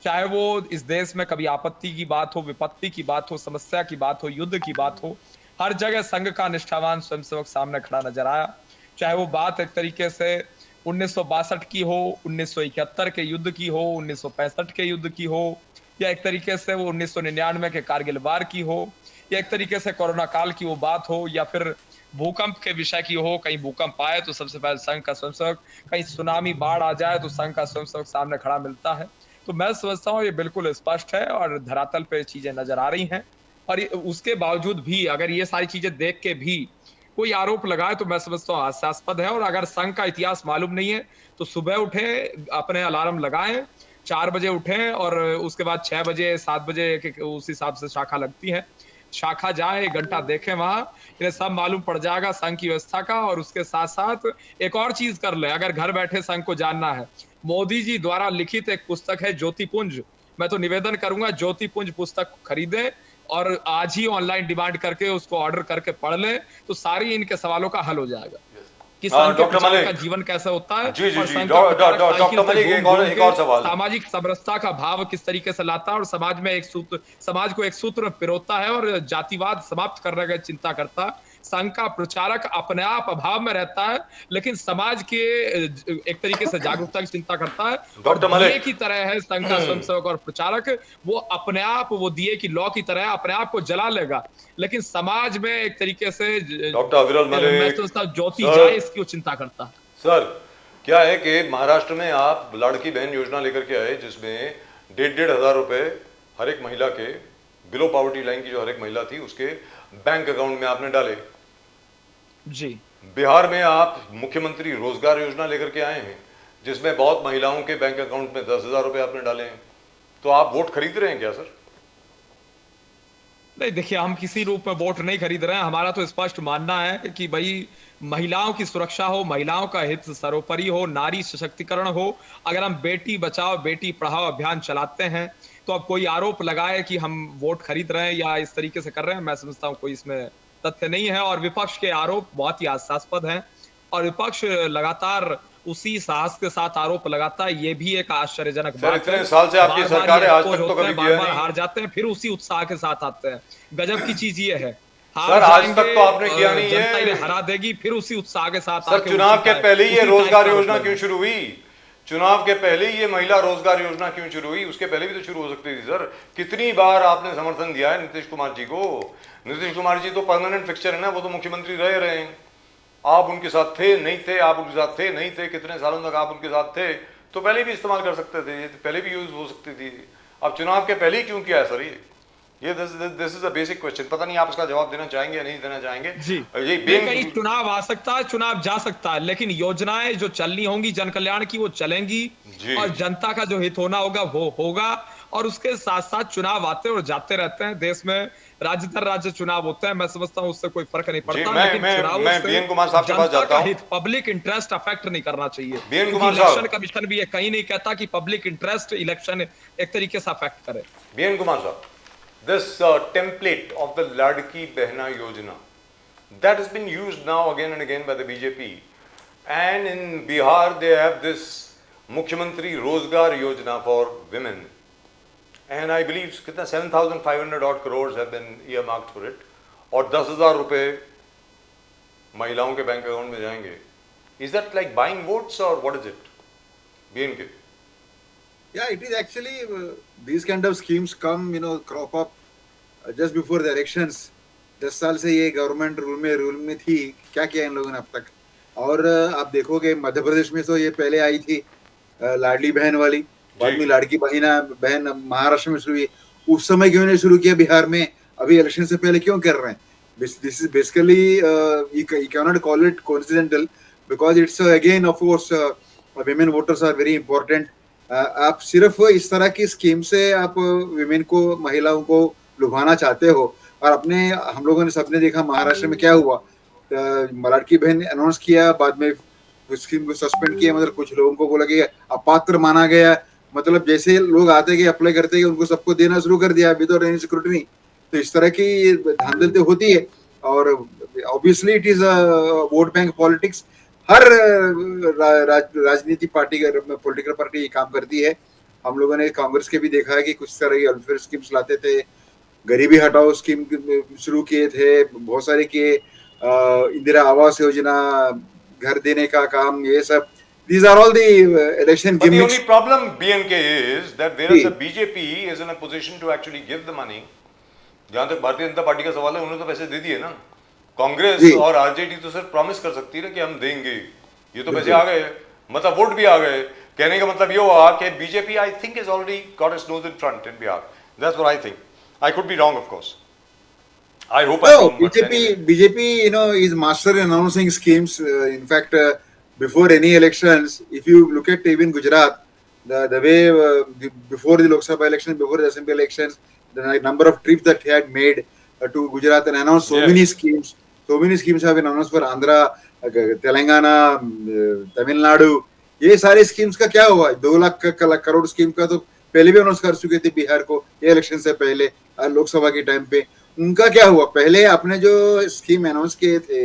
चाहे वो इस देश में कभी आपत्ति की बात हो, विपत्ति की बात हो, समस्या की बात हो, युद्ध की बात हो, हर जगह संघ का निष्ठावान स्वयंसेवक सामने खड़ा नजर आया। चाहे वो बात एक तरीके से 1962 की हो, 1971 के युद्ध की हो, 1965 के युद्ध की हो, या एक तरीके से वो 1999 के कारगिल वार की हो, या एक तरीके से कोरोना काल की वो बात हो, या फिर भूकंप के विषय की हो, कहीं भूकंप आए तो सबसे पहले संघ का स्वयंसेवक, कहीं सुनामी बाढ़ आ जाए तो संघ का स्वयंसेवक सामने खड़ा मिलता है। तो मैं समझता हूँ ये बिल्कुल स्पष्ट है और धरातल पे चीजें नजर आ रही हैं। और उसके बावजूद भी अगर ये सारी चीजें देख के भी कोई आरोप लगाए तो मैं समझता हूँ हास्यास्पद है। और अगर संघ का इतिहास मालूम नहीं है तो सुबह उठे, अपने अलार्म लगाएं, 4 बजे उठें और उसके बाद 6 बजे 7 बजे उस हिसाब से शाखा लगती है, शाखा जाए, 1 घंटा देखें वहां, इन्हें सब मालूम पड़ जाएगा संघ की व्यवस्था का। और उसके साथ साथ एक और चीज कर ले, अगर घर बैठे संघ को जानना है, मोदी जी द्वारा लिखित एक पुस्तक है ज्योतिपुंज, मैं तो निवेदन करूंगा ज्योतिपुंज पुस्तक खरीदें और आज ही ऑनलाइन डिमांड करके उसको ऑर्डर करके पढ़ लें, तो सारी इनके सवालों का हल हो जाएगा कि संघ के डॉक्टर प्रचारक का मलिक, जीवन कैसे होता है जी जी और जी, संघ का प्रचारक डॉक्टर साइकिल से मलिक घूम एक घूम और के सवाल। सामाजिक समरसता का भाव किस तरीके से लाता है और समाज में एक सूत्र, समाज को एक सूत्र में पिरोता है और जातिवाद समाप्त करने की चिंता करता है। संघ का प्रचारक अपने आप अभाव में रहता है लेकिन समाज के एक तरीके से जागरूकता की चिंता करता है। और डॉक्टर दिए मलिक, की तरह है संघ का स्वयंसेवक और प्रचारक, वो अपने आप, वो दिए की लौ की तरह अपने आप को जला लेगा लेकिन समाज में एक तरीके से डॉक्टर अविरल मैं मलिक, सोचता हूं ज्योति सर, जाए इसकी वो चिंता करता है। सर क्या है कि महाराष्ट्र में आप लाड़की बहन योजना लेकर के आए जिसमें 1,500 रुपए हर एक महिला के, बिलो पॉवर्टी लाइन की जो हर एक महिला थी उसके बैंक अकाउंट में आपने डाले। जी, बिहार में आप मुख्यमंत्री रोजगार योजना लेकर के आए हैं जिसमें बहुत महिलाओं के बैंक अकाउंट में 10,000 रुपए आपने डाले हैं। तो आप वोट खरीद रहे हैं क्या सर? नहीं देखिए, हम किसी रूप में वोट नहीं खरीद रहे हैं। हमारा तो स्पष्ट मानना है कि भाई महिलाओं की सुरक्षा हो, महिलाओं का हित सर्वोपरि हो, नारी सशक्तिकरण हो। अगर हम बेटी बचाओ बेटी पढ़ाओ अभियान चलाते हैं तो अब कोई आरोप लगाए कि हम वोट खरीद रहे हैं या इस तरीके से कर रहे हैं, मैं समझता हूं कोई इसमें तथ्य नहीं है। और विपक्ष के आरोप बहुत ही हास्यास्पद हैं और विपक्ष लगातार उसी साहस के साथ आरोप लगाता है, ये भी एक आश्चर्यजनक सर बात है। इतने साल से आपकी बार-बार सरकार ये है, आज एक्सपोज तक तो होते कभी हैं, किया बार-बार नहीं। हार जाते हैं, फिर उसी उत्साह के साथ आते हैं। गजब की चीज ये है, हार सर आज तक जाएंगे, तो आपने किया नहीं जनता इन्हें है हरा देगी, फिर उसी उत्साह के साथ सर। आके चुनाव उसी के का- पहले ही ये उसी रोजगार टाइप का योजना आरोप क्यों लगाएंगे। शुरू हुई? चुनाव के पहले ही ये महिला रोजगार योजना क्यों शुरू हुई? उसके पहले भी तो शुरू हो सकती थी सर। कितनी बार आपने समर्थन दिया है नीतीश कुमार जी को। नीतीश कुमार जी तो परमानेंट फिक्सचर है ना, वो तो मुख्यमंत्री रहे हैं। आप उनके साथ थे नहीं थे, आप उनके साथ थे नहीं थे, कितने सालों तक आप उनके साथ थे, तो पहले भी इस्तेमाल कर सकते थे, ये पहले भी यूज हो सकती थी। अब चुनाव के पहले ही क्यों किया है सर ये this is a basic question. पता नहीं आप इसका जवाब देना चाहेंगे या नहीं देना चाहेंगे। जी, ये कहीं चुनाव आ सकता है, चुनाव जा सकता है, लेकिन योजनाएं जो चलनी होंगी जन कल्याण की वो चलेंगी जी। और जनता का जो हित होना होगा वो होगा। और उसके साथ साथ चुनाव आते और जाते रहते हैं, देश में राज्य दर राज्य चुनाव होते हैं, मैं समझता हूं उससे कोई फर्क नहीं पड़ता। लेकिन चुनावों मैं से बीएन कुमार साहब के पास जनता जाता का हूं। हित, पब्लिक इंटरेस्ट अफेक्ट नहीं करना चाहिए। बीएन क्योंकि कुमार साहब, इलेक्शन कमीशन भी ये कहीं नहीं कहता कि पब्लिक इंटरेस्ट इलेक्शन एक तरीके से अफेक्ट करे। बीएन कुमार साहब, this template of the Ladki Behna Yojana that has been used now again and again by the BJP, and in Bihar they have this Mukhyamantri Rozgar Yojana for women, and I believe कितना 7,500 odd crores have been earmarked for it, और 10,000 रुपए महिलाओं के बैंक अकाउंट में जाएंगे। Is that like buying votes or what is it? BNK? Yeah, it is actually these kind of schemes come, crop up just before the elections. 10 साल से ये गवर्नमेंट रूल में थी, क्या किया इन लोगों ने अब तक। और आप देखोगे मध्य प्रदेश में तो ये पहले आई थी लाडली बहन वाली, बाद में लाड़की बहन महाराष्ट्र में शुरू हुई। उस समय क्यों नहीं शुरू किया बिहार में? अभी इलेक्शन से पहले क्यों कर रहे हैं? This is basically you cannot call it coincidental because it's again of course women voters are very important. आप सिर्फ इस तरह की स्कीम से आप विमेन को, महिलाओं को लुभाना चाहते हो। और अपने हम लोगों ने सबने देखा महाराष्ट्र में क्या हुआ। लाड़की बहन अनाउंस किया, बाद में उस स्कीम को सस्पेंड किया, मतलब कुछ लोगों को बोला कि अपात्र माना गया। मतलब जैसे लोग आते गए अप्लाई करते गए उनको सबको देना शुरू कर दिया विदाउट एनी सिक्योरिटी। तो इस तरह की धांधली तो होती है और obviously it is vote bank politics. हर राजनीति पार्टी पॉलिटिकल पार्टी काम करती है। हम लोगों ने कांग्रेस के भी देखा है कि कुछ तरह की वेलफेयर स्कीम्स लाते थे, गरीबी हटाओ स्कीम शुरू किए थे, बहुत सारे किए, इंदिरा आवास योजना, घर देने का काम, ये सब। These are all the election But the gimmicks. only problem BNK is that whereas the BJP is in a position to actually give the money, जहां तक भारतीय जनता पार्टी का सवाल है, उन्होंने तो पैसे दे दिए ना। कांग्रेस जी। और आरजेडी तो सिर्फ प्रॉमिस कर सकती है ना कि हम देंगे, ये तो पैसे आ गए, मतलब वोट भी आ गए। कहने का मतलब ये हुआ कि BJP I think is already got its nose in front in Bihar. That's what I think. I could be wrong of course. I hope I'm No, wrong, but anyway. BJP, is master in announcing schemes. In fact, before any elections, if you look at even Gujarat, the way before the Lok Sabha election, before the Assembly elections, the number of trips that he had made to Gujarat and announced so Yes. many schemes. So many schemes have been announced for Andhra, Telangana, Tamil Nadu. ये सारे स्कीम्स का क्या हुआ? 2 लाख करोड़ स्कीम का तो पहले भी अनाउंस कर चुके थे बिहार को, ये इलेक्शन से पहले, लोकसभा के टाइम पे। उनका क्या हुआ? पहले आपने जो स्कीम अनाउंस किए थे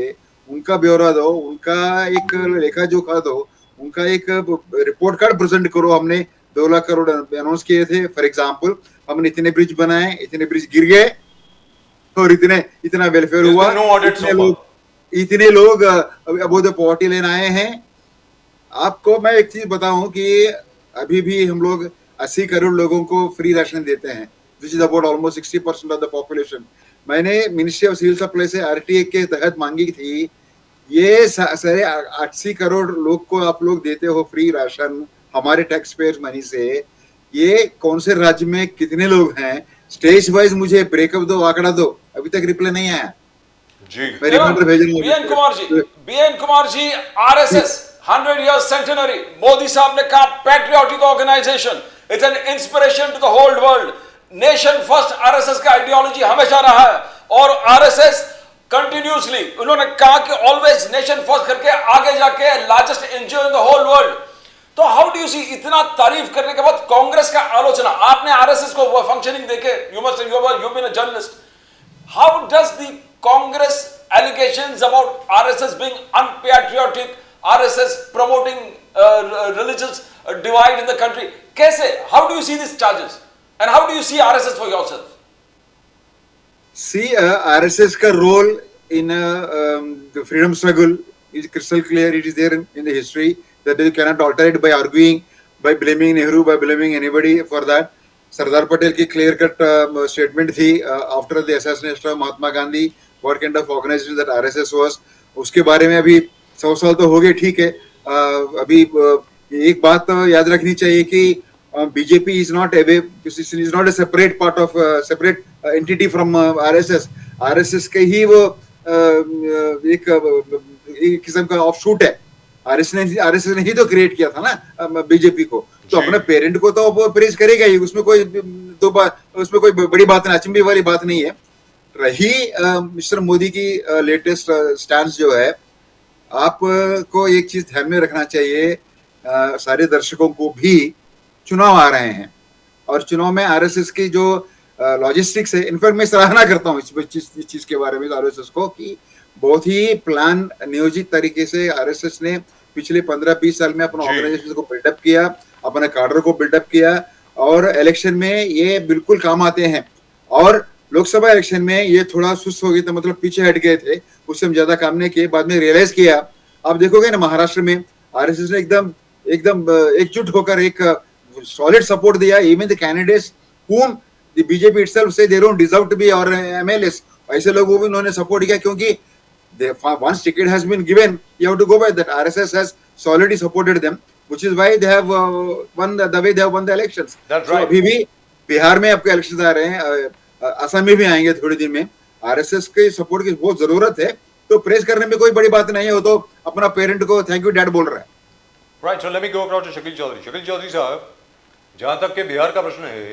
उनका ब्यौरा दो, उनका एक लेखा जोखा दो, उनका एक रिपोर्ट कार्ड प्रेजेंट करो। हमने 2 लाख करोड़ अनाउंस किए थे, फॉर एग्जांपल हमने इतने ब्रिज बनाए, इतने ब्रिज गिर गए और इतना वेलफेयर There's हुआ, been no audit so far. इतने लोग अबोध पॉवर्टी लेन आए हैं। आपको मैं एक चीज बताऊं कि अभी भी हम लोग 80 करोड़ लोगों को फ्री राशन देते हैं, which is about almost 60% of the population. मैंने मिनिस्ट्री ऑफ सिविल सप्लाई से आरटीए के तहत मांगी थी, ये सारे 80 करोड़ लोग को आप लोग देते हो फ्री राशन हमारे टैक्स पेयर्स मनी से, ये कौन से राज्य में कितने लोग हैं? स्टेज वाइज मुझे ब्रेकअप दो, आंकड़ा दो। अभी तक रिप्लाई नहीं आया जी। मैं रिमाइंडर भेज रहा हूं। BN Kumar ji, RSS 100 years centenary, Modi sahab ने कहा patriotic organisation, it's an inspiration to the whole world. Nation first RSS का आइडियोलॉजी हमेशा रहा है और आरएसएस कंटिन्यूसली उन्होंने कहा कि ऑलवेज नेशन फर्स्ट करके आगे जाके largest NGO in the whole world. तो हाउ डू यू सी, इतना तारीफ करने के बाद कांग्रेस का आलोचना? आपने आरएसएस को फंक्शनिंग देखे, you been a journalist, how does the Congress allegations about RSS being unpatriotic, RSS promoting religious divide in the country, कैसे, how do you see these charges and how do you see RSS for yourself? See, RSS का role in the freedom struggle is crystal clear. It is there in the history that you cannot alter it by arguing, by blaming Nehru, by blaming anybody for that. Sardar Patel की क्लियर कट स्टेटमेंट थी after the assassination of Mahatma Gandhi, what kind of organization that RSS was. उसके बारे में अभी 100 साल तो हो गए, ठीक है। अभी एक बात तो याद रखनी चाहिए कि BJP is not a separate part of separate entity from RSS. RSS के ही वो एक किस्म का ऑफशूट है। आरएसएस ने ही तो क्रिएट किया था ना बीजेपी को, तो अपने पेरेंट को तो वो प्रेज करेगा ही, उसमें कोई उसमें कोई बड़ी बात नहीं, अचंभे वाली बात नहीं है। रही मिस्टर मोदी की लेटेस्ट स्टैंड जो है, आपको एक चीज ध्यान में रखना चाहिए, सारे दर्शकों को भी, चुनाव आ रहे हैं और चुनाव में आरएसएस की जो लॉजिस्टिक्स है, इनफैक्ट मैं सराहना करता हूँ इस चीज के बारे में आरएसएस को कि बहुत ही प्लान नियोजित तरीके से आरएसएस ने पिछले 15-20 साल में अपना ऑर्गेनाइजेशन को बिल्डअप किया, अपने कार्डर को बिल्डअप किया और इलेक्शन में ये बिल्कुल काम आते हैं। और लोकसभा इलेक्शन में ये थोड़ा सुस्त हो गए थे, मतलब पीछे हट गए थे, उससे हम ज्यादा काम नहीं किए, बाद में रियलाइज किया। आप देखोगे ना महाराष्ट्र में आरएसएस ने एकदम एकजुट होकर एक सॉलिड सपोर्ट दिया। Even the candidates whom the BJP itself say they don't deserve to be or MLAs, ऐसे लोगों को उन्होंने सपोर्ट किया क्योंकि once ticket has been given, you have to go by that. RSS has solidly supported them, which is why they have won the way they have won the elections. That's right. So, अभी भी बिहार में आपके इलेक्शंस आ रहे हैं, असम में भी आएंगे थोड़े दिन में। आरएसएस के सपोर्ट की बहुत जरूरत है, तो प्रेस करने में कोई बड़ी बात नहीं है, वो तो अपना पेरेंट को थैंक यू डैड बोल रहा है। Right, so let me go across to Shakeel Chaudhary. Shakeel Chaudhary साहब, जहाँ तक के बिहार का प्रश्न है,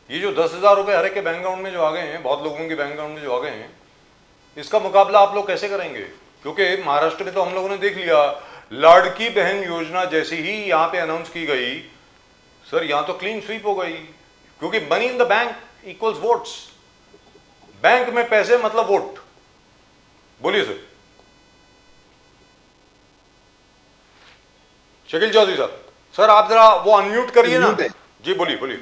ये जो 10,000 रुपए हर एक के बैंक अकाउंट में जो आ गए हैं, बहुत लोगों के बैंक अकाउंट में जो आ गए हैं, इसका मुकाबला आप लोग कैसे करेंगे? क्योंकि महाराष्ट्र में तो हम लोगों ने देख लिया, लाड़की बहन योजना जैसी ही यहाँ पे अनाउंस की गई, सर यहाँ तो क्लीन स्वीप हो गई, क्योंकि money in the bank equals votes. Bank में पैसे मतलब वोट। बोलिए सर। शकील चौधरी साहब, सर आप जरा वो अनम्यूट करिए ना। जी बोलिए।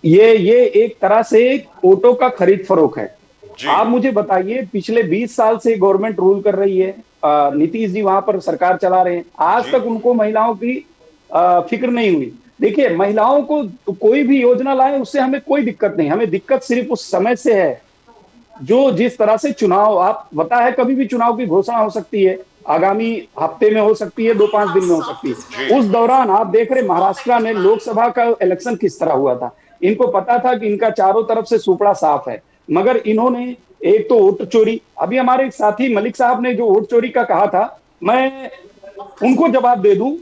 ये एक तरह से ऑटो का खरीद फरोख्त है। आप मुझे बताइए, पिछले 20 साल से गवर्नमेंट रूल कर रही है, नीतीश जी वहां पर सरकार चला रहे हैं, आज तक उनको महिलाओं की फिक्र नहीं हुई। देखिए, महिलाओं को कोई भी योजना लाए उससे हमें कोई दिक्कत नहीं, हमें दिक्कत सिर्फ उस समय से है जो जिस तरह से चुनाव, आप पता है कभी भी चुनाव की घोषणा हो सकती है, आगामी हफ्ते में हो सकती है, 2-5 दिन में हो सकती है। उस दौरान आप देख रहे महाराष्ट्र में लोकसभा का इलेक्शन किस तरह हुआ था। इनको पता था कि इनका चारों तरफ से सुपड़ा साफ है, मगर इन्होंने एक तो वोट चोरी, अभी हमारे एक साथी मलिक साहब ने जो वोट चोरी का कहा था, मैं उनको जवाब दे दूं।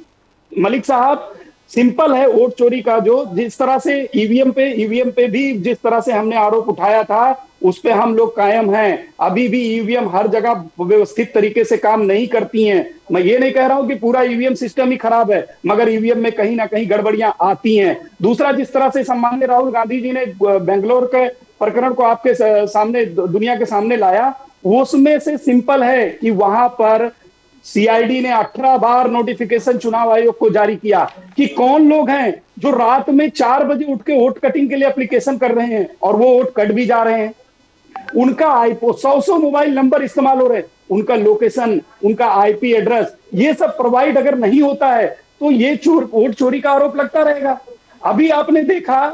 मलिक साहब, सिंपल है वोट चोरी का, जो जिस तरह से ईवीएम पे भी जिस तरह से हमने आरोप उठाया था, उस पे हम लोग कायम हैं। अभी भी ईवीएम हर जगह व्यवस्थित तरीके से काम नहीं करती हैं। मैं ये नहीं कह रहा हूं कि पूरा ईवीएम सिस्टम ही खराब है, मगर ईवीएम में कहीं ना कहीं गड़बड़ियां आती हैं। दूसरा, जिस तरह से सम्माननीय राहुल गांधी जी ने बेंगलोर के प्रकरण को आपके सामने, दुनिया के सामने लाया, उसमें से सिंपल है कि वहां पर सीआईडी ने 18 बार नोटिफिकेशन चुनाव आयोग को जारी किया कि कौन लोग हैं जो रात में 4 बजे उठ के वोट कटिंग के लिए एप्लीकेशन कर रहे हैं और वो वोट कट भी जा रहे हैं। उनका आईपो 100 मोबाइल नंबर इस्तेमाल हो रहे हैं, उनका लोकेशन, उनका आईपी एड्रेस, ये सब प्रोवाइड अगर नहीं होता है तो ये वोट चोरी का आरोप लगता रहेगा। अभी आपने देखा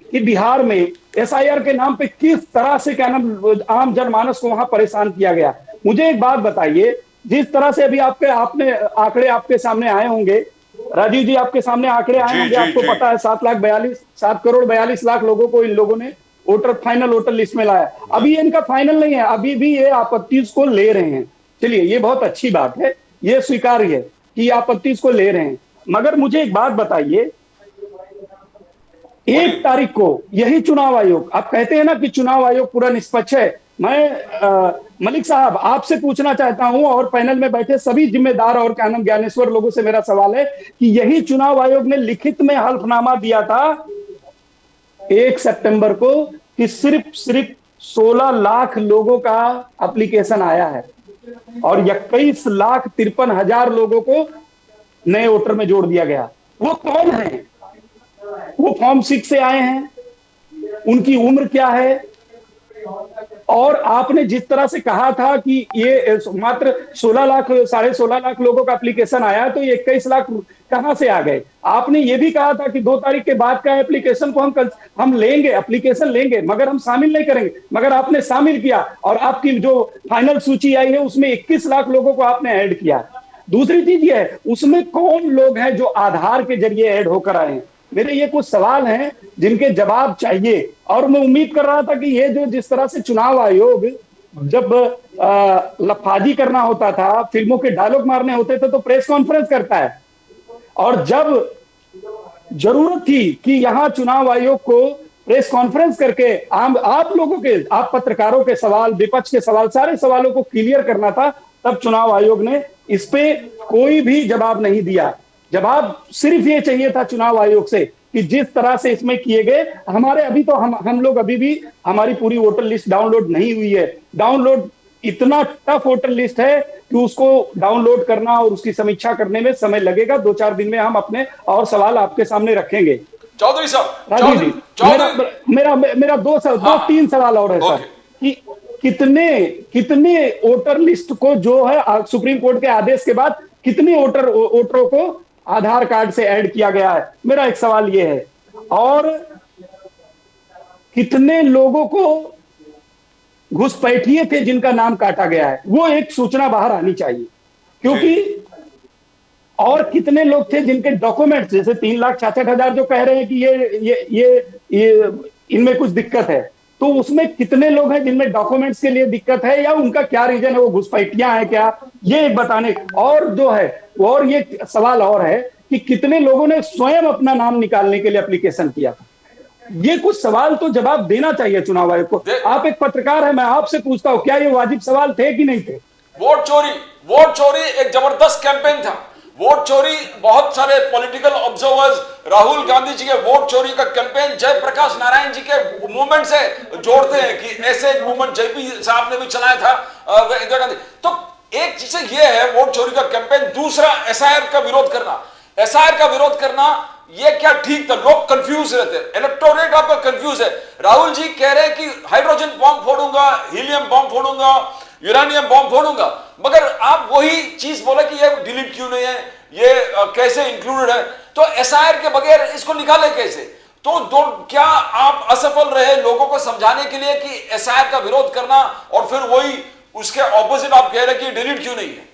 कि बिहार में एसआईआर के नाम पे किस तरह से क्या नाम आम जनमानस को वहां परेशान किया गया। मुझे एक बात बताइए, जिस तरह से अभी आपने आंकड़े आपके सामने आए होंगे, राजीव जी आपके सामने आंकड़े आए होंगे, आपको पता है 7 करोड़ 42 लाख लोगों को इन लोगों ने फाइनल वोटर लिस्ट में लाया। अभी ये इनका फाइनल नहीं है, अभी भी ये आपत्ति को ले रहे हैं। चलिए, ये बहुत अच्छी बात है, ये स्वीकार्य है कि आपत्ति को ले रहे हैं। मगर मुझे एक बात बताइए, 1 तारीख को यही चुनाव आयोग, आप कहते हैं ना कि चुनाव आयोग पूरा निष्पक्ष है, मैं मलिक साहब आपसे पूछना चाहता हूं और पैनल में बैठे सभी जिम्मेदार और क्या नाम ज्ञानेश्वर लोगों से मेरा सवाल है कि यही चुनाव आयोग ने लिखित में हल्फनामा दिया था 1 सितंबर को कि सिर्फ 16 लाख लोगों का एप्लीकेशन आया है और 21,53,000 लोगों को नए वोटर में जोड़ दिया गया। वो कौन है? वो फॉर्म 6 से आए हैं, उनकी उम्र क्या है? और आपने जिस तरह से कहा था कि ये मात्र 16 लाख 16.5 लाख लोगों का एप्लीकेशन आया, तो ये 21 लाख कहां से आ गए? आपने ये भी कहा था कि 2 तारीख के बाद का एप्लीकेशन को हम लेंगे, एप्लीकेशन लेंगे, मगर हम शामिल नहीं करेंगे, मगर आपने शामिल किया और आपकी जो फाइनल सूची आई है उसमें 21 लाख लोगों को आपने ऐड किया। दूसरी चीज ये है, उसमें कौन लोग हैं जो आधार के जरिए ऐड होकर आए हैं? मेरे ये कुछ सवाल हैं जिनके जवाब चाहिए और मैं उम्मीद कर रहा था कि ये जो जिस तरह से चुनाव आयोग जब लफाजी करना होता था, फिल्मों के डायलॉग मारने होते थे तो प्रेस कॉन्फ्रेंस करता है, और जब जरूरत थी कि यहां चुनाव आयोग को प्रेस कॉन्फ्रेंस करके आप लोगों के, आप पत्रकारों के सवाल, विपक्ष के सवाल, सारे सवालों को क्लियर करना था, तब चुनाव आयोग ने इस पे कोई भी जवाब नहीं दिया। जवाब सिर्फ ये चाहिए था चुनाव आयोग से कि जिस तरह से इसमें किए गए, हमारे अभी तो हम लोग अभी भी हमारी पूरी वोटर लिस्ट डाउनलोड नहीं हुई है। डाउनलोड इतना टफ वोटर लिस्ट है कि उसको डाउनलोड करना और उसकी समीक्षा करने में समय लगेगा। 2-4 दिन में हम अपने और सवाल आपके सामने रखेंगे। चौधरी साहब, राजीव जी, मेरा 2-3 सवाल और है सर, कि कितने वोटर लिस्ट को जो है सुप्रीम कोर्ट के आदेश के बाद कितने वोटरों को आधार कार्ड से ऐड किया गया है? मेरा एक सवाल यह है। और कितने लोगों को घुसपैठिए थे जिनका नाम काटा गया है? वो एक सूचना बाहर आनी चाहिए, क्योंकि और कितने लोग थे जिनके डॉक्यूमेंट्स, जैसे 3,66,000 जो कह रहे हैं कि ये इनमें कुछ दिक्कत है, तो उसमें कितने लोग हैं जिनमें डॉक्यूमेंट्स के लिए दिक्कत है या उनका क्या रीजन है, वो घुसपैठियां हैं क्या, ये एक बताने। और जो है, और ये सवाल और है कि कितने लोगों ने स्वयं अपना नाम निकालने के लिए एप्लीकेशन किया था? ये कुछ सवाल तो जवाब देना चाहिए चुनाव आयोग को। आप एक पत्रकार है, मैं आपसे पूछता हूं, क्या ये वाजिब सवाल थे कि नहीं थे? वोट चोरी एक जबरदस्त कैंपेन था। वोट चोरी, बहुत सारे पॉलिटिकल ऑब्जर्वर्स राहुल गांधी जी के वोट चोरी का कैंपेन जयप्रकाश नारायण जी के मूवमेंट से जोड़ते हैं कि ऐसे एक मूवमेंट जेपी साहब ने भी चलाया था, इंदिरा गांधी। तो एक चीज ये है वोट चोरी का कैंपेन। दूसरा, एसआईआर का विरोध करना। एसआईआर का विरोध करना ये क्या ठीक था? लोग कंफ्यूज रहते हैं, इलेक्टोरेट आपका कंफ्यूज है। राहुल जी कह रहे हैं कि हाइड्रोजन बॉम्ब फोड़ूंगा, हीलियम बॉम्ब फोड़ूंगा, यूरेनियम बॉम्ब फोड़ूंगा, मगर आप वही चीज बोले कि ये डिलीट क्यों नहीं है, ये कैसे इंक्लूडेड है? तो एसआईआर के बगैर इसको निकाले कैसे? तो क्या आप असफल रहे लोगों को समझाने के लिए कि एसआईआर का विरोध करना, और फिर वही उसके ऑपोजिट आप कह रहे हैं कि डिलीट क्यों नहीं है?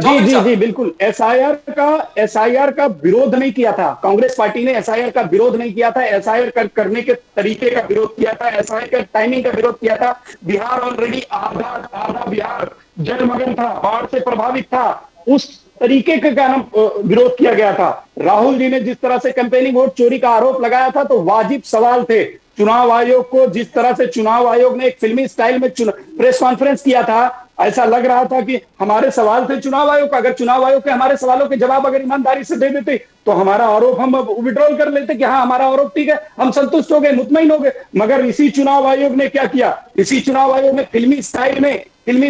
जी जी जी बिल्कुल, एसआईआर का विरोध नहीं किया था कांग्रेस पार्टी ने। एसआईआर का विरोध नहीं किया था, एसआईआर करने के तरीके का विरोध किया था, एसआईआर का टाइमिंग का विरोध किया था। बिहार ऑलरेडी आधा बिहार जलमग्न था, बाढ़ से प्रभावित था, उस तरीके का नाम विरोध किया गया था। राहुल जी ने जिस तरह से कैंपेनिंग वोट चोरी का आरोप लगाया था, तो वाजिब सवाल थे। चुनाव आयोग को जिस तरह से चुनाव आयोग ने एक फिल्मी स्टाइल में प्रेस कॉन्फ्रेंस किया था, ऐसा लग रहा था कि हमारे सवाल थे चुनाव आयोग का, अगर चुनाव आयोग के हमारे सवालों के जवाब अगर ईमानदारी से दे देते तो हमारा आरोप हम विड्रॉल कर लेते कि हाँ हमारा आरोप ठीक है, हम संतुष्ट हो गए, मुतमईन हो गए। मगर इसी चुनाव आयोग ने क्या किया, इसी चुनाव आयोग ने फिल्मी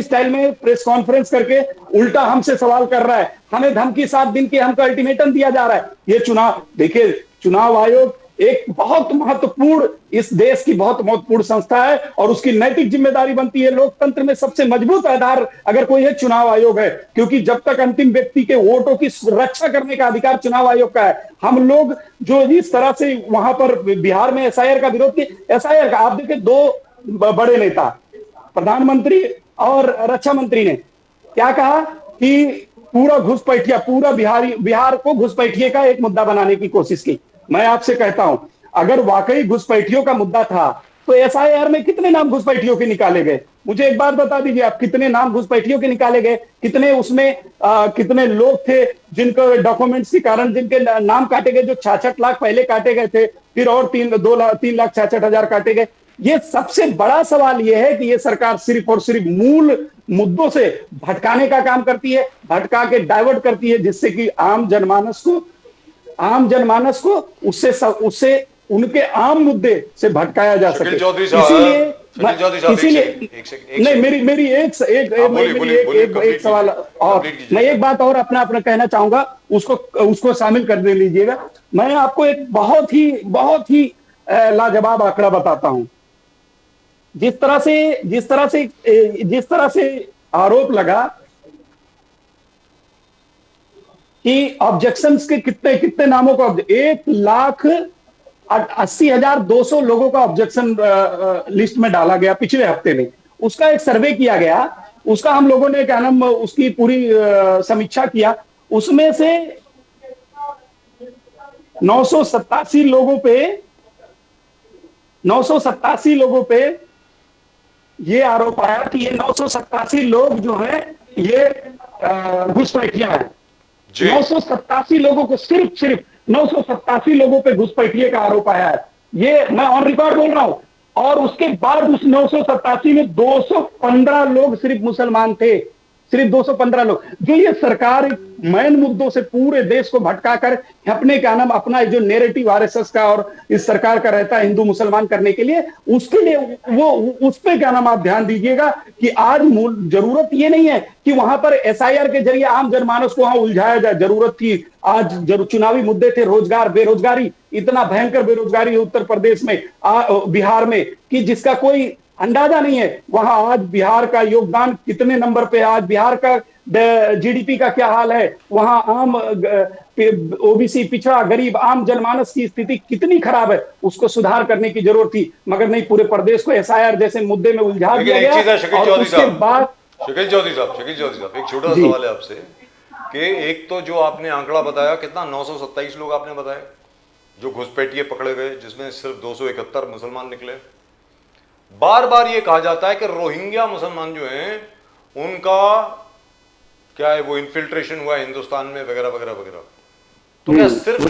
स्टाइल में प्रेस कॉन्फ्रेंस करके उल्टा हमसे सवाल कर रहा है, हमें धमकी 7 दिन की, हमको अल्टीमेटम दिया जा रहा है। ये चुनाव देखिए, चुनाव आयोग एक बहुत महत्वपूर्ण, इस देश की बहुत महत्वपूर्ण संस्था है और उसकी नैतिक जिम्मेदारी बनती है। लोकतंत्र में सबसे मजबूत आधार अगर कोई है, चुनाव आयोग है, क्योंकि जब तक अंतिम व्यक्ति के वोटों की रक्षा करने का अधिकार चुनाव आयोग का है। हम लोग जो इस तरह से वहां पर बिहार में एसआईआर का विरोध किया, एसआईआर का आप देखिए, 2 बड़े नेता, प्रधानमंत्री और रक्षा मंत्री ने क्या कहा कि पूरा घुसपैठिया, पूरा बिहार को घुसपैठिए का एक मुद्दा बनाने की कोशिश की। मैं आपसे कहता हूं, अगर वाकई घुसपैठियों का मुद्दा था तो एसआईआर में कितने नाम घुसपैठियों के निकाले गए? मुझे एक बात बता दीजिए आप, कितने नाम घुसपैठियों के निकाले गए? कितने उसमें कितने लोग थे जिनको डॉक्यूमेंट्स के कारण जिनके नाम काटे गए? जो 66 लाख पहले काटे गए थे, फिर और 3 लाख 66 हजार काटे गए। ये सबसे बड़ा सवाल ये है कि ये सरकार सिर्फ और सिर्फ मूल मुद्दों से भटकाने का काम करती है, भटका के डाइवर्ट करती है, जिससे कि आम जनमानस को उससे उनके आम मुद्दे से भटकाया जा सके। इसीलिए नहीं, मेरी एक सवाल, और मैं एक बात और अपना कहना चाहूंगा, उसको शामिल कर दे लीजिएगा। मैं आपको एक बहुत ही लाजवाब आंकड़ा बताता हूं। जिस तरह से आरोप लगा कि ऑब्जेक्शंस के कितने नामों का, 1,80,200 लोगों का ऑब्जेक्शन लिस्ट में डाला गया पिछले हफ्ते में। उसका एक सर्वे किया गया, उसका हम लोगों ने क्या नाम उसकी पूरी समीक्षा किया। उसमें से 987 लोगों पे ये आरोप आया कि ये 987 लोग जो है ये घुसपैठिया है। 987 लोगों को, सिर्फ 987 लोगों पे घुसपैठिए का आरोप आया है। ये मैं ऑन रिकॉर्ड बोल रहा हूं। और उसके बाद उस 987 में 215 लोग सिर्फ मुसलमान थे, सिर्फ 215 लोग। जो ये सरकार मेन मुद्दों से पूरे देश को भटकाकर अपने क्या नाम अपना जो नैरेटिव आरएसएस का और इस सरकार का रहता है हिंदू मुसलमान करने के लिए, उसके लिए वो उस पे क्या नाम आप ध्यान दीजिएगा कि आज जरूरत ये नहीं है कि वहां पर एसआईआर के जरिए आम जनमानस को वहां उलझाया जाए। जरूरत थी, आज चुनावी मुद्दे थे रोजगार, बेरोजगारी, इतना भयंकर बेरोजगारी है उत्तर प्रदेश में, बिहार में, कि जिसका कोई अंदाजा नहीं है। वहां आज बिहार का योगदान कितने नंबर पे, आज बिहार का जीडीपी का क्या हाल है, वहां आम ओबीसी, पिछड़ा, गरीब, आम जनमानस की स्थिति कितनी खराब है, उसको सुधार करने की जरूरत थी। मगर नहीं, पूरे प्रदेश को एसआईआर जैसे मुद्दे में उलझा दिया गया। और उसके बाद शकील चौधरी साहब, एक छोटा सा सवाल है आपसे कि एक तो जो आपने आंकड़ा बताया, कितना 927 लोग आपने बताया जो घुसपैठिए पकड़े गए, जिसमें सिर्फ 271 मुसलमान निकले। बार बार ये कहा जाता है कि रोहिंग्या मुसलमान जो हैं उनका क्या है, वो इन्फिल्ट्रेशन हुआ है हिंदुस्तान में वगैरह वगैरह वगैरह। तो क्या सिर्फ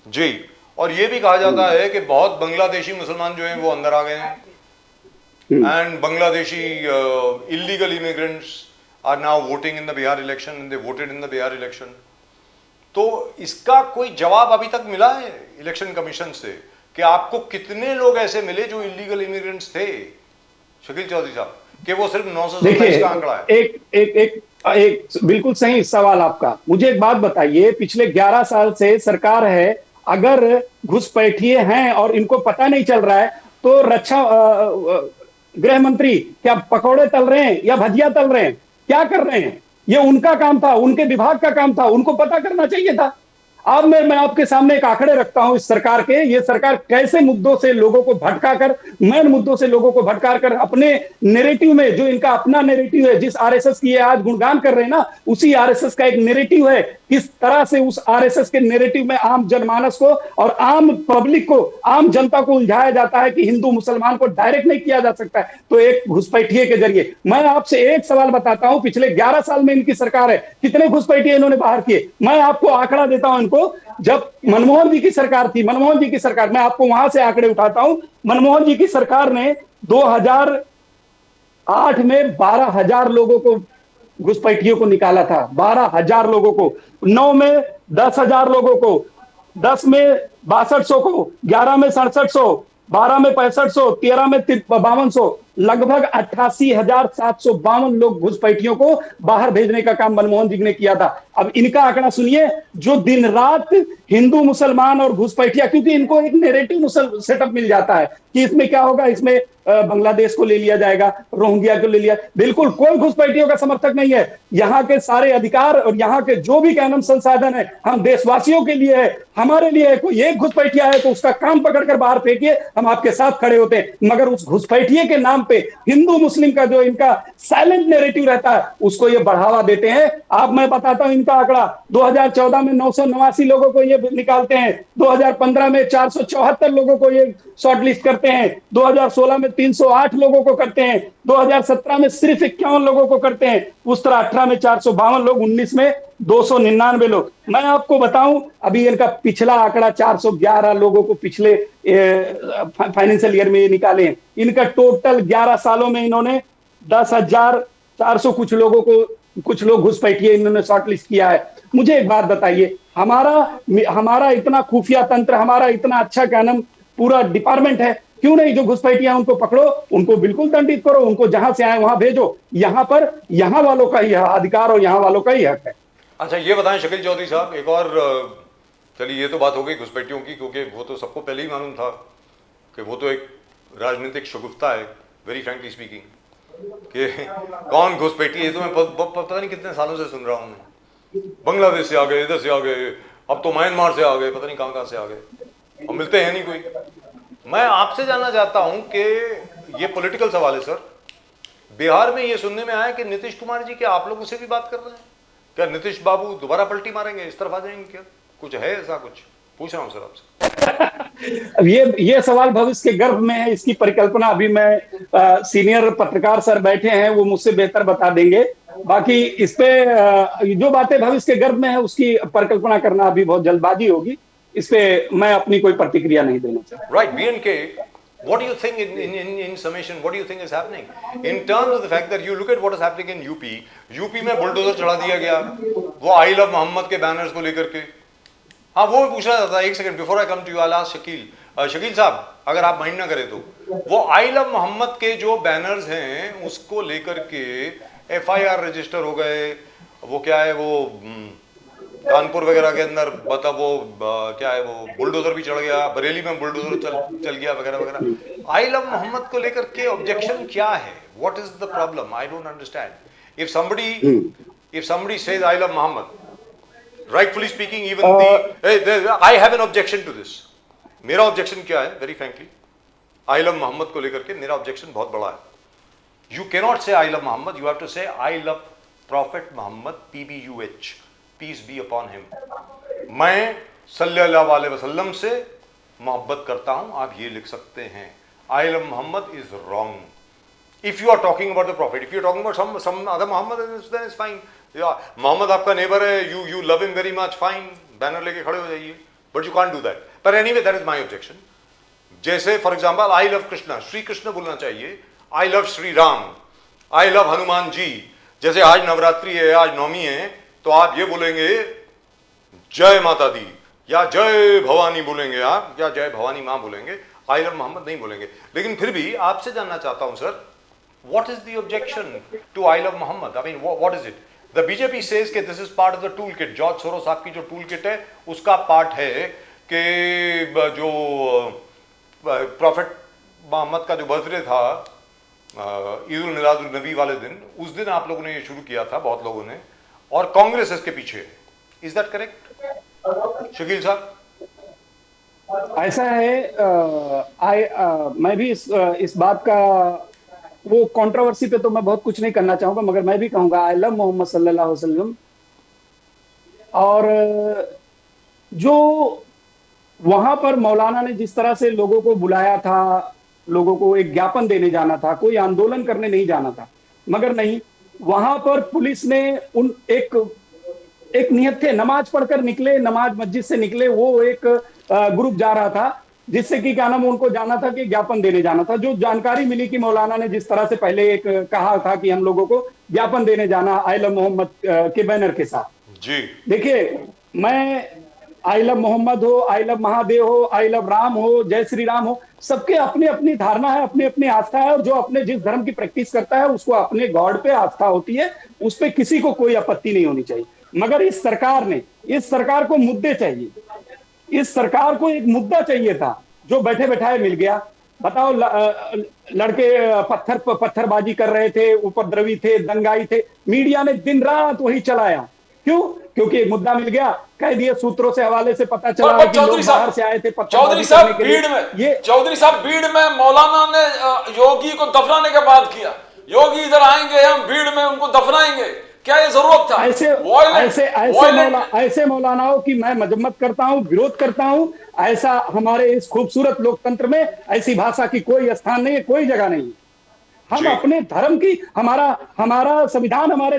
जी, और ये भी कहा जाता है कि बहुत बांग्लादेशी मुसलमान जो हैं वो अंदर आ गए हैं, and Bangladeshi illegal immigrants are now voting in the Bihar election and they voted in the Bihar election. तो इसका कोई जवाब अभी तक मिला है इलेक्शन कमीशन से कि आपको कितने लोग ऐसे मिले जो इलीगल इमिग्रेंट्स थे, शकील चौधरी साहब, कि वो सिर्फ 927 का आंकड़ा है? एक बिल्कुल सही सवाल आपका। मुझे एक बात बताइए, पिछले 11 साल से सरकार है, अगर घुसपैठिए हैं और इनको पता नहीं चल रहा है तो रक्षा गृह मंत्री क्या पकौड़े तल रहे हैं या भजिया तल रहे हैं, क्या कर रहे हैं? ये उनका काम था, उनके विभाग का काम था, उनको पता करना चाहिए था। अब मैं आपके सामने एक आंकड़े रखता हूं इस सरकार के, ये सरकार कैसे मुद्दों से लोगों को भटकाकर, मेन मुद्दों से लोगों को भटकाकर अपने नैरेटिव में, जो इनका अपना नैरेटिव है, जिस आरएसएस की ये आज गुणगान कर रहे हैं ना, उसी आरएसएस का एक नैरेटिव है, किस तरह से उस आरएसएस के नैरेटिव में आम जनमानस को और आम पब्लिक को, आम जनता को उलझाया जाता है कि हिंदू मुसलमान को डायरेक्ट नहीं किया जा सकता है, तो एक घुसपैठिए के जरिए। मैं आपसे एक सवाल बताता हूं, पिछले 11 साल में इनकी सरकार है, कितने घुसपैठिए इन्होंने बाहर किए? मैं आपको आंकड़ा देता हूं इनको, जब मनमोहन जी की सरकार थी, मनमोहन जी की सरकार, मैं आपको वहां से आंकड़े उठाता हूं, मनमोहन जी की सरकार ने 2008 में 12,000 लोगों को, घुसपैठियों को निकाला था, 12,000 लोगों को, 9 में 10,000 लोगों को, 10 में 6200 को, 11 में 6700, 12 में 6500, 13 में 5200, लगभग 88,752 लोग घुसपैठियों को बाहर भेजने का काम मनमोहन जी ने किया था। अब इनका आंकड़ा सुनिए, जो दिन रात हिंदू मुसलमान और घुसपैठिया, क्योंकि इनको एक नैरेटिव सेटअप मिल जाता है कि इसमें क्या होगा, इसमें बांग्लादेश को ले लिया जाएगा, रोहिंग्या को ले लिया, बिल्कुल कोई घुसपैठियों का समर्थक नहीं है। यहाँ के सारे अधिकार और यहाँ के जो भी कानून संसाधन है हम देशवासियों के लिए है, हमारे लिए है। कोई एक घुसपैठिया है तो उसका काम पकड़कर बाहर फेंकिए, हम आपके साथ खड़े होते हैं, मगर उस घुसपैठिए के नाम पे हिंदू मुस्लिम का जो इनका साइलेंट नैरेटिव रहता है उसको ये बढ़ावा देते हैं। आप, मैं बताता हूं इनका आंकड़ा, 2014 में 989 लोगों को ये निकालते हैं, 2015 में 474 लोगों को ये शॉर्टलिस्ट करते हैं, 2016 में 308 लोगों को करते हैं, 2017 में सिर्फ 51 लोगों को करते हैं, उस तरह 18 में 452 लोग, 19 में 299 लोग। मैं आपको बताऊं, अभी इनका पिछला आंकड़ा 411 लोगों को पिछले फाइनेंशियल ईयर में ये निकाले हैं। इनका टोटल 11 सालों में इन्होंने 10,400 कुछ लोगों को, कुछ लोग घुसपैठिए इन्होंने शॉर्टलिस्ट किया है। मुझे एक बात बताइए, हमारा इतना खुफिया तंत्र, हमारा इतना अच्छा कानून, पूरा डिपार्टमेंट है, क्यों नहीं जो घुसपैठिया उनको पकड़ो, उनको बिल्कुल दंडित करो, उनको जहां से आए वहां भेजो। यहाँ पर यहाँ वालों का ही अधिकार और यहाँ वालों का ही हक है। अच्छा ये बताएं शकील चौधरी साहब, एक और, चलिए ये तो बात हो गई घुसपैठियों की, क्योंकि वो तो सबको पहले ही मालूम था कि वो तो एक राजनीतिक शगुफ्ता है, वेरी फ्रैंकली स्पीकिंग, कि कौन घुसपैठी है। ये तो मैं पता नहीं कितने सालों से सुन रहा हूँ, बांग्लादेश से आ गए, इधर से आ गए, अब तो म्यांमार से आ गए, पता नहीं कहाँ से आ गए, और मिलते हैं नहीं कोई। मैं आपसे जानना चाहता हूं कि ये पॉलिटिकल सवाल है सर, बिहार में ये सुनने में आया कि नीतीश कुमार जी क्या आप लोगों से भी बात कर रहे हैं? क्या नीतीश बाबू दोबारा पलटी मारेंगे, इस तरफ आ जाएंगे क्या? कुछ है ऐसा? कुछ पूछ रहा हूं सर आपसे। अब ये सवाल भविष्य के गर्भ में है, इसकी परिकल्पना अभी मैं, सीनियर पत्रकार सर बैठे हैं, वो मुझसे बेहतर बता देंगे। बाकी इस पे जो बातें भविष्य के गर्भ में है उसकी परिकल्पना करना अभी बहुत जल्दबाजी होगी, इस पे मैं अपनी कोई प्रतिक्रिया नहीं देना चाहता। Right, BNK, what do you think in summation, what do you think is happening in terms of the fact that you look at what is happening in UP में बुलडोजर चढ़ा दिया गया, वो आई लव मोहम्मद के बैनर्स को लेकर के। हाँ, वो पूछ रहा था, एक second before I come to you, I ask Shakeel sahab, अगर आप माइंड ना करें तो, वो आई लव मोहम्मद के जो बैनर्स हैं उसको लेकर के FIR रजिस्टर हो गए, वो क्या है, वो कानपुर वगैरह के अंदर मतलब वो क्या है, वो बुलडोजर भी चढ़ गया, बरेली में बुलडोजर चल गया वगैरह वगैरह। आई लव मोहम्मद को लेकर के ऑब्जेक्शन क्या है? What is the problem? I don't understand. If somebody says I love Mohammed, rightfully speaking, even I have an objection to this. मेरा ऑब्जेक्शन क्या है? Very frankly, I love Mohammed को लेकर के मेरा ऑब्जेक्शन बहुत बड़ा है। You cannot say I love Muhammad, you have to say I love prophet Muhammad, PBUH, peace be upon him. मैं सल्लल्लाहु अलैहि वसल्लम से मोहब्बत करता हूं, आप ये लिख सकते हैं। I love Muhammad is wrong. If you are talking about the prophet, if you are talking about some other Mohammad, then is fine. Mohammad आपका नेबर है, you love him very much, fine, banner लेके खड़े हो जाइए, but you can't do that. पर anyway that is my objection. जैसे for example I love Krishna, Shri Krishna बोलना चाहिए, I love Shri Ram, I love Hanuman ji. जैसे आज नवरात्रि है, आज नवमी है, तो आप ये बोलेंगे जय माता दी या जय भवानी बोलेंगे आप, या जय भवानी मां बोलेंगे, आई लव मोहम्मद नहीं बोलेंगे। लेकिन फिर भी आपसे जानना चाहता हूं sir, what is the objection to I love Muhammad? I mean what is it? The BJP says कि this is part of the toolkit. George Soros आपकी जो टूल किट है उसका पार्ट है कि जो प्रॉफिट मोहम्मद का जो बर्थडे था ईद उल मिलाद उन नबी वाले दिन, उस दिन आप लोगों ने ये शुरू किया था, बहुत लोगों ने, और कांग्रेस इसके पीछे है। Is that correct? शकील साहब? ऐसा है, मैं भी इस बात का, वो कंट्रोवर्सी पे तो मैं बहुत कुछ नहीं करना चाहूंगा, मगर मैं भी कहूंगा आई लव मोहम्मद सल्लल्लाहु अलैहि वसल्लम। और जो वहां पर मौलाना ने जिस तरह से लोगों को बुलाया था, लोगों को एक ज्ञापन देने जाना था, कोई आंदोलन करने नहीं जाना था, मगर नहीं, वहां पर पुलिस ने उन एक नियत थे, नमाज पढ़कर निकले, नमाज मस्जिद से निकले, वो एक ग्रुप जा रहा था जिससे कि क्या नाम, उनको जाना था कि ज्ञापन देने जाना था। जो जानकारी मिली कि मौलाना ने जिस तरह से पहले एक कहा था कि हम लोगों को ज्ञापन देने जाना आई लव मोहम्मद के बैनर के साथ। जी देखिए, मैं आई लव मोहम्मद हो, आई लव महादेव हो, आई लव राम हो, जय श्री राम हो, सबके अपनी अपनी धारणा है, अपनी अपनी आस्था है, और जो अपने जिस धर्म की प्रैक्टिस करता है उसको अपने गॉड पे आस्था होती है, उस पे किसी को कोई आपत्ति नहीं होनी चाहिए। मगर इस सरकार को मुद्दे चाहिए, इस सरकार को एक मुद्दा चाहिए था जो बैठे बैठाए मिल गया। बताओ, लड़के पत्थरबाजी कर रहे थे, उपद्रवी थे, दंगाई थे, मीडिया ने दिन रात वही चलाया। क्यों? क्योंकि एक मुद्दा मिल गया, कह दिए, सूत्रों से हवाले से पता चला कि लोग बाहर से आए थे चौधरी साहब भीड़ में मौलाना ने योगी को दफनाने के बाद किया, योगी इधर आएंगे, हम भीड़ में उनको दफनाएंगे, क्या ये जरूरत था? ऐसे मौलानाओं की मैं मजम्मत करता हूं, विरोध करता हूं। ऐसा हमारे इस खूबसूरत लोकतंत्र में ऐसी भाषा की कोई स्थान नहीं है, कोई जगह नहीं है। हम अपने धर्म की, हमारा संविधान हमारे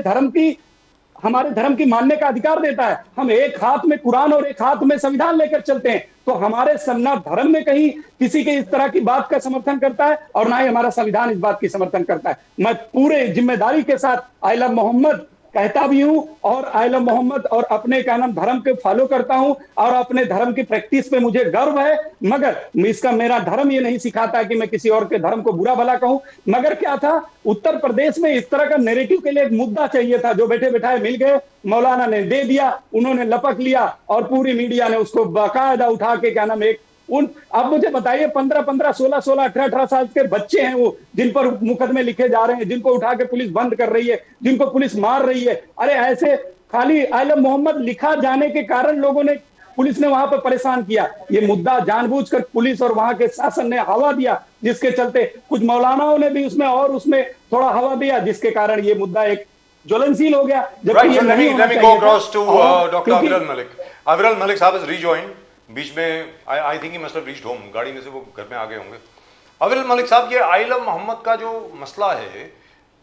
धर्म की मानने का अधिकार देता है। हम एक हाथ में कुरान और एक हाथ में संविधान लेकर चलते हैं, तो हमारे ना धर्म में कहीं किसी के इस तरह की बात का समर्थन करता है और ना ही हमारा संविधान इस बात की समर्थन करता है। मैं पूरे जिम्मेदारी के साथ आई लव मोहम्मद कहता भी हूं, और आई लव मोहम्मद और अपने क्या नाम धर्म के फॉलो करता हूं, और अपने धर्म की प्रैक्टिस पे मुझे गर्व है। मगर इसका मेरा धर्म ये नहीं सिखाता कि मैं किसी और के धर्म को बुरा भला कहूं। मगर क्या था, उत्तर प्रदेश में इस तरह का नैरेटिव के लिए एक मुद्दा चाहिए था, जो बैठे बैठाए मिल गए, मौलाना ने दे दिया, उन्होंने लपक लिया, और पूरी मीडिया ने उसको बाकायदा उठा के क्या नाम अब मुझे बताइए, 15-15, 16-16, 18-18 साल के बच्चे हैं वो, जिन पर मुकदमे लिखे जा रहे हैं, जिनको उठा के पुलिस बंद कर रही है, जिनको पुलिस मार रही है। अरे ऐसे खाली आई लव मोहम्मद लिखा जाने के कारण लोगों ने, पुलिस ने वहां पर परेशान किया। ये मुद्दा जानबूझकर पुलिस और वहां के शासन ने हवा दिया, जिसके चलते कुछ मौलानाओं ने भी उसमें थोड़ा हवा दिया, जिसके कारण ये मुद्दा एक ज्वलनशील हो गया। Right, so let me go across to Dr. Aviral Malik. Aviral Malik साहब has rejoined. बीच में I think he must have reached home, गाड़ी में से वो घर में आ गए होंगे। अविरल मलिक साहब, ये आई लव मोहम्मद का जो मसला है,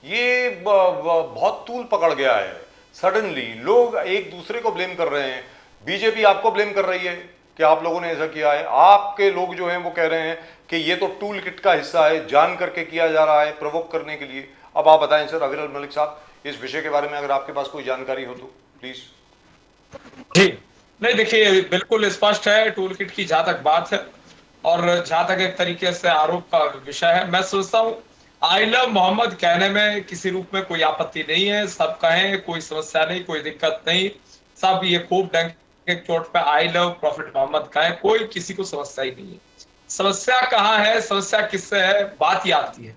ये बहुत तूल पकड़ गया है। सडनली लोग एक दूसरे को ब्लेम कर रहे हैं। बीजेपी आपको ब्लेम कर रही है कि आप लोगों ने ऐसा किया है, आपके लोग जो हैं वो कह रहे हैं कि ये तो टूल किट का हिस्सा है, जान करके किया जा रहा है, प्रोवोक करने के लिए। अब आप बताएं सर अविरल मलिक साहब, इस विषय के बारे में अगर आपके पास कोई जानकारी हो तो प्लीज। जी नहीं, देखिए, बिल्कुल स्पष्ट है टूल किट की जहां तक बात है, और जहां तक एक तरीके से आरोप का विषय है, मैं सोचता हूं आई लव मोहम्मद कहने में किसी रूप में कोई आपत्ति नहीं है। सब कहें, कोई समस्या नहीं, कोई दिक्कत नहीं, सब ये खूब डंक के चोट पे आई लव प्रॉफिट मोहम्मद कहें, कोई किसी को समस्या ही नहीं है। समस्या कहाँ है, समस्या किससे है, बात ये आती है,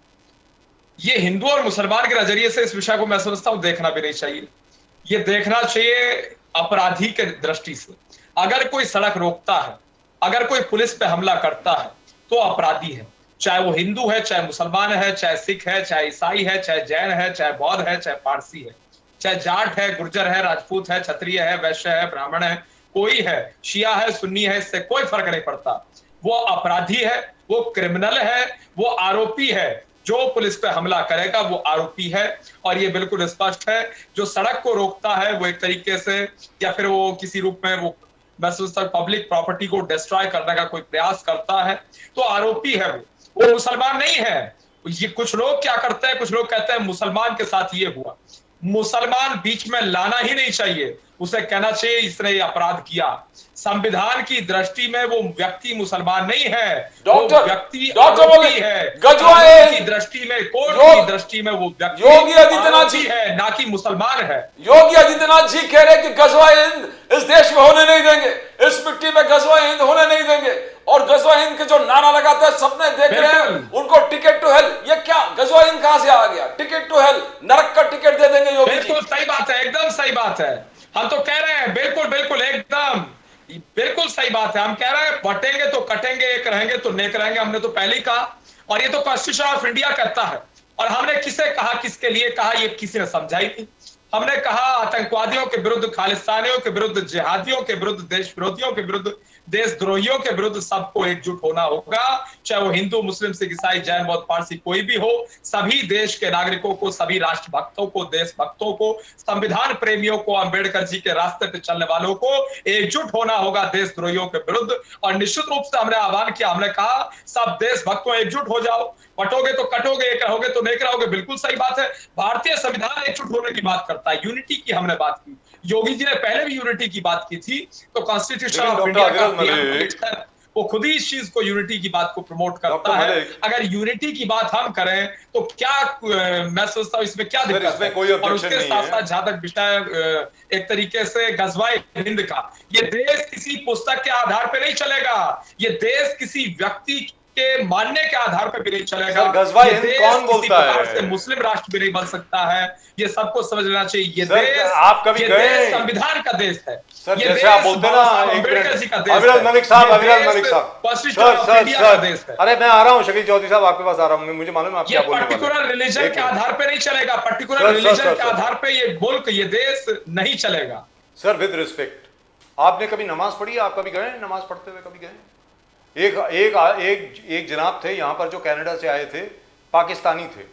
ये हिंदू और मुसलमान के नजरिए से इस विषय को मैं समझता हूं देखना भी नहीं चाहिए। ये देखना चाहिए अपराधी के दृष्टि से। अगर कोई सड़क रोकता है, अगर कोई पुलिस पे हमला करता है, तो अपराधी है, चाहे वो हिंदू है, चाहे मुसलमान है, चाहे सिख है, चाहे ईसाई है, चाहे जैन है, चाहे बौद्ध है, चाहे पारसी है, चाहे जाट है, गुर्जर है, राजपूत है, क्षत्रिय है, वैश्य है, ब्राह्मण है, कोई है, शिया है, सुन्नी है, इससे कोई फर्क नहीं पड़ता। वो अपराधी है, वो क्रिमिनल है, वो आरोपी है। जो पुलिस पे हमला करेगा वो आरोपी है, और ये बिल्कुल स्पष्ट है। जो सड़क को रोकता है वो एक तरीके से, या फिर वो किसी रूप में वो महसूस तक पब्लिक प्रॉपर्टी को डिस्ट्रॉय करने का कोई प्रयास करता है, तो आरोपी है वो मुसलमान नहीं है। ये कुछ लोग क्या करते हैं, कुछ लोग कहते हैं मुसलमान के साथ ये हुआ। मुसलमान बीच में लाना ही नहीं चाहिए, उसे कहना चाहिए इसने ये अपराध किया। संविधान की दृष्टि में वो व्यक्ति मुसलमान नहीं है, वो व्यक्ति आरोपी है। गजवाए की दृष्टि में, कोर्ट की दृष्टि में वो व्यक्ति योगी आदित्यनाथ जी है, ना कि मुसलमान है। योगी आदित्यनाथ जी कह रहे कि गजवाए हिंद इस देश में होने नहीं देंगे, इस मिट्टी में गजवाए हिंद होने नहीं देंगे, और गजवाए हिंद के जो नारा लगाते हैं सपने देख रहे हैं, उनको टिकट टू हेल। ये क्या गजवाए हिंद कहां से आ गया? टिकट टू हेल, नरक का टिकट दे देंगे योगी जी। बिल्कुल सही बात है, एकदम सही बात है। हम तो कह रहे हैं बिल्कुल बिल्कुल एकदम, बिल्कुल सही बात है। हम कह रहे हैं बटेंगे तो कटेंगे, एक रहेंगे तो नेक रहेंगे, हमने तो पहले ही कहा, और ये तो कॉन्स्टिट्यूशन ऑफ इंडिया कहता है। और हमने किसे कहा, किसके लिए कहा, ये किसी ने समझा ही नहीं। हमने कहा आतंकवादियों के विरुद्ध, खालिस्तानियों के विरुद्ध, जिहादियों के विरुद्ध, देश विरोधियों के विरुद्ध, देशद्रोहियों के विरुद्ध सबको एकजुट होना होगा, चाहे वो हिंदू, मुस्लिम, सिख, ईसाई, जैन, बौद्ध, पारसी कोई भी हो। सभी देश के नागरिकों को, सभी राष्ट्रभक्तों को, देशभक्तों को, संविधान प्रेमियों को, अंबेडकर जी के रास्ते पे चलने वालों को एकजुट होना होगा देशद्रोहियों के विरुद्ध। और निश्चित रूप से हमने आह्वान किया, हमने कहा सब देशभक्तों एकजुट हो जाओ, बटोगे तो कटोगे, एक रहोगे तो नेक रहोगे। बिल्कुल सही बात है। भारतीय संविधान एकजुट होने की बात करता है, यूनिटी की हमने बात की। योगी जी ने पहले भी यूनिटी की बात की थी, तो कॉन्स्टिट्यूशन ऑफ इंडिया का वो खुद ही इस चीज को, यूनिटी की बात को प्रमोट करता है। अगर यूनिटी की बात हम करें तो क्या मैं सोचता हूँ इसमें क्या दिक्कत है। और उसके साथ साथ जहां तक विषय एक तरीके से गजवाए हिंद का, ये देश किसी पुस्तक के आधार पर नहीं चलेगा, ये देश किसी व्यक्ति के मानने के आधार पर भी नहीं चलेगा। गजवाए हिंद कौन बोलता है? मुस्लिम राष्ट्र भी नहीं बन सकता है, ये सबको समझ लेना चाहिए। ये सर, देश, आप कभी ये गए? देश संविधान का देश है। सर ये जैसे आप बोलते ना, अम्बेडकर जी का देश अविरल है। मलिक साहब, ये अविरल देश मलिक साहब, कॉन्स्टिट्यूशन ऑफ इंडिया का देश है। अरे मैं आ रहा हूँ शकील चौधरी साहब, आपके पास आ रहा हूँ, मुझे मालूम है आप ये क्या बोलने वाले हैं। पर्टिकुलर रिलीजन के आधार पे नहीं चलेगा, पर्टिकुलर सर, रिलीजन के सर। आधार पे ये मुल्क, ये देश नहीं चलेगा। सर विद रिस्पेक्ट, आपने कभी नमाज पढ़ी? आप कभी गए नमाज पढ़ते हुए? कभी गए? एक जनाब थे यहाँ पर जो कनाडा से आए थे, पाकिस्तानी थे।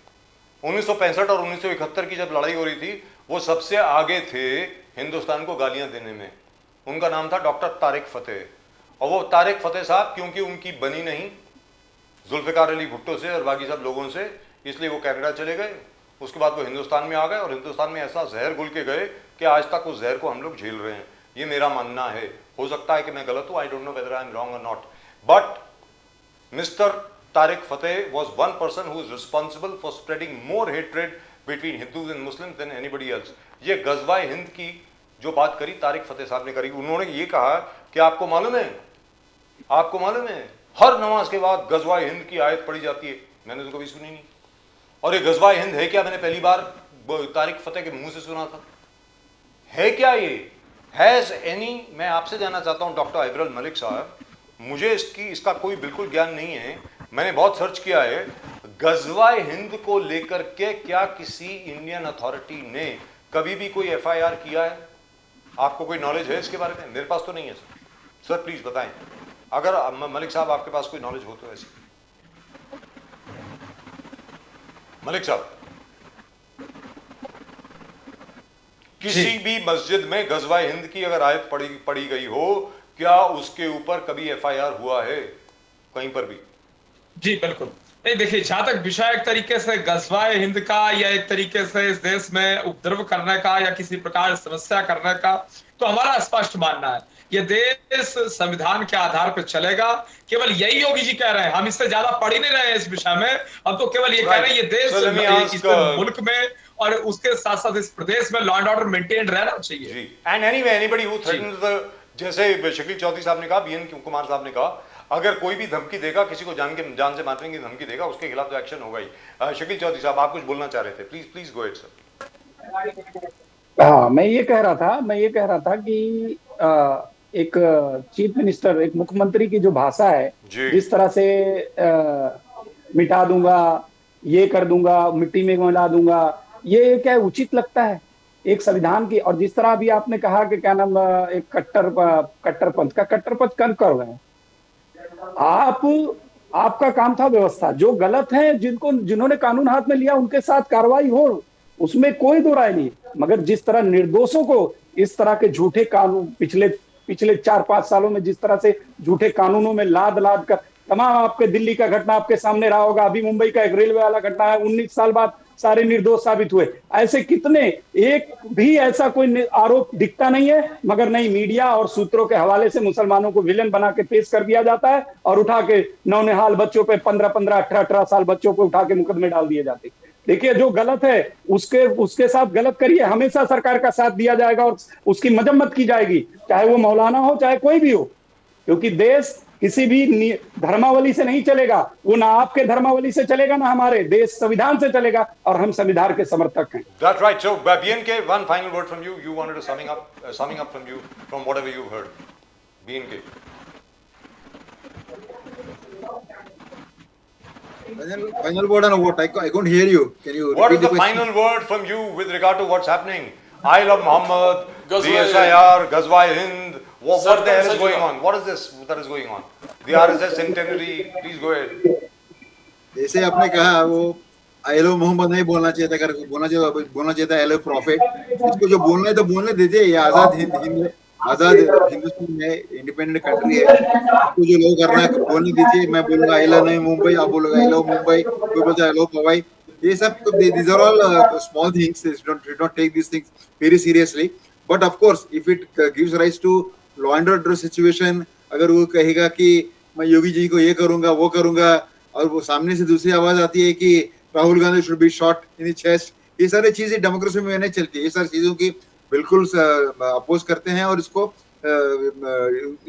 1965 और 1971 की जब लड़ाई हो रही थी, वो सबसे आगे थे हिंदुस्तान को गालियां देने में। उनका नाम था डॉक्टर तारिक फतेह। और वो तारिक फतेह साहब, क्योंकि उनकी बनी नहीं जुल्फिकार अली भुट्टो से और बाकी सब लोगों से, इसलिए वो कनाडा चले गए। उसके बाद वो हिंदुस्तान में आ गए और हिंदुस्तान में ऐसा जहर घुल के गए कि आज तक उस जहर को हम लोग झेल रहे हैं। ये मेरा मानना है, हो सकता है कि मैं गलत हूं, I don't know whether I am wrong और not, but mister Tariq Fateh was one person who is responsible for spreading more hatred between Hindus and Muslims than anybody else. ये गजवाए हिंद की जो बात करी तारिक फतेह साहब ने करी। उन्होंने ये कहा कि आपको मालूम है हर नमाज के बाद गजवाए हिंद की आयत पढ़ी जाती है। मैंने तो कभी सुनी नहीं। और ये गजवाए हिंद है क्या, मैंने पहली बार तारिक फतेह के मुंह से सुना था। है क्या ये? हैज एनी, मैं आपसे जानना चाहता हूं डॉक्टर अविरल मलिक साहब, मुझे इसका कोई बिल्कुल ज्ञान नहीं है, मैंने बहुत सर्च किया है। गजवाए हिंद को लेकर के क्या किसी इंडियन अथॉरिटी ने कभी भी कोई एफआईआर किया है? आपको कोई नॉलेज है इसके बारे में? मेरे पास तो नहीं है सर। सर प्लीज बताएं, अगर मलिक साहब आपके पास कोई नॉलेज हो तो ऐसे। मलिक साहब, किसी भी मस्जिद में गजवाए हिंद की अगर आयत पढ़ी गई हो, क्या उसके ऊपर कभी एफआईआर हुआ है कहीं पर भी? जी बिल्कुल नहीं। देखिए, जहां तक विषय एक तरीके से गजवाए हिंद का या एक तरीके से इस देश में उपद्रव करने का या किसी प्रकार समस्या करने का, तो हमारा स्पष्ट मानना है ये देश संविधान के आधार पर चलेगा। केवल यही योगी जी कह रहे हैं, हम इससे ज्यादा पढ़ ही नहीं रहे हैं इस विषय में। हम तो केवल ये कह रहे हैं ये देश, इस मुल्क में और उसके साथ साथ इस प्रदेश में लॉ एंड ऑर्डर मेंटेन रहना चाहिए। And anyway, anybody who threatens the, जैसे शकील चौधरी साहब ने कहा, बीएन कुमार साहब ने कहा, अगर कोई भी धमकी देगा, किसी को जान से मारने की धमकी देगा, उसके खिलाफ तो एक्शन होगा ही। शकील चौधरी साहब, आप कुछ बोलना चाह रहे थे, प्लीज गो अहेड सर। हाँ, मैं ये कह रहा था कि एक चीफ मिनिस्टर, एक मुख्यमंत्री की जो भाषा है, जिस तरह से मिटा दूंगा, ये कर दूंगा, मिट्टी में मिला दूंगा, ये क्या उचित लगता है एक संविधान की? और जिस तरह अभी आपने कहा कि क्या नाम, एक कट्टरपंथ कब कर रहे हैं आपका काम था व्यवस्था, जो गलत है, जिन्होंने कानून हाथ में लिया उनके साथ कार्रवाई हो, उसमें कोई दो राय नहीं। मगर जिस तरह निर्दोषों को इस तरह के झूठे कानून पिछले 4-5 सालों में जिस तरह से झूठे कानूनों में लाद कर, तमाम आपके दिल्ली का घटना आपके सामने रहा होगा, अभी मुंबई का एक रेलवे वाला घटना है, 19 साल बाद सारे निर्दोष साबित हुए। ऐसे कितने, एक भी ऐसा कोई आरोप दिखता नहीं है, मगर नहीं, मीडिया और सूत्रों के हवाले से मुसलमानों को विलेन बना के पेश कर दिया जाता है और उठा के नौनिहाल बच्चों पे 15-15, 18-18 साल बच्चों को उठा के मुकदमे डाल दिए जाते। देखिए, जो गलत है उसके साथ गलत करिए, हमेशा सरकार का साथ दिया जाएगा और उसकी मजम्मत की जाएगी, चाहे वो मौलाना हो चाहे कोई भी हो, क्योंकि देश किसी भी धर्मावली से नहीं चलेगा। वो ना आपके धर्मावली से चलेगा, ना हमारे देश संविधान से चलेगा, और हम संविधान के समर्थक हैं। That's right. So, BNK, one final word from you. You wanted to summing up from whatever you heard. BNK. Final word on what? I couldn't hear you. Can you What is repeat the question? final word from you with regard to what's happening? I love Muhammad, the Ghazwa-e SIR, Ghazwa-e Hind. What the Sarkar hell is going Sajida. on? What is this that is going on? The RSS centenary. Please go ahead. जैसे आपने कहा वो आई लव मोहम्मद नहीं बोलना चाहिए था, अगर बोलना चाहिए था आई लव प्रॉफिट। इसको जो बोलना है तो बोलने दीजिए, ये आजाद आजाद हिंदुस्तान है, इंडिपेंडेंट कंट्री है, इसको जो लोग करना है बोलने दीजिए। मैं बोलूंगा आई लव नहीं मुंबई, आप बोलोगे आई लव मुंबई, कोई बोलता है आई लव पवाई। ये सब these are all small things, don't take this things very seriously. But of course if it gives rise to law and order situation, अगर वो कहेगा कि मैं योगी जी को ये करूंगा वो करूंगा, और वो सामने से दूसरी आवाज आती है कि Rahul Gandhi should be shot in the chest, ये सारी चीजें डेमोक्रेसी में नहीं चलती। ये सारी चीजों की बिल्कुल अपोज करते हैं, और इसको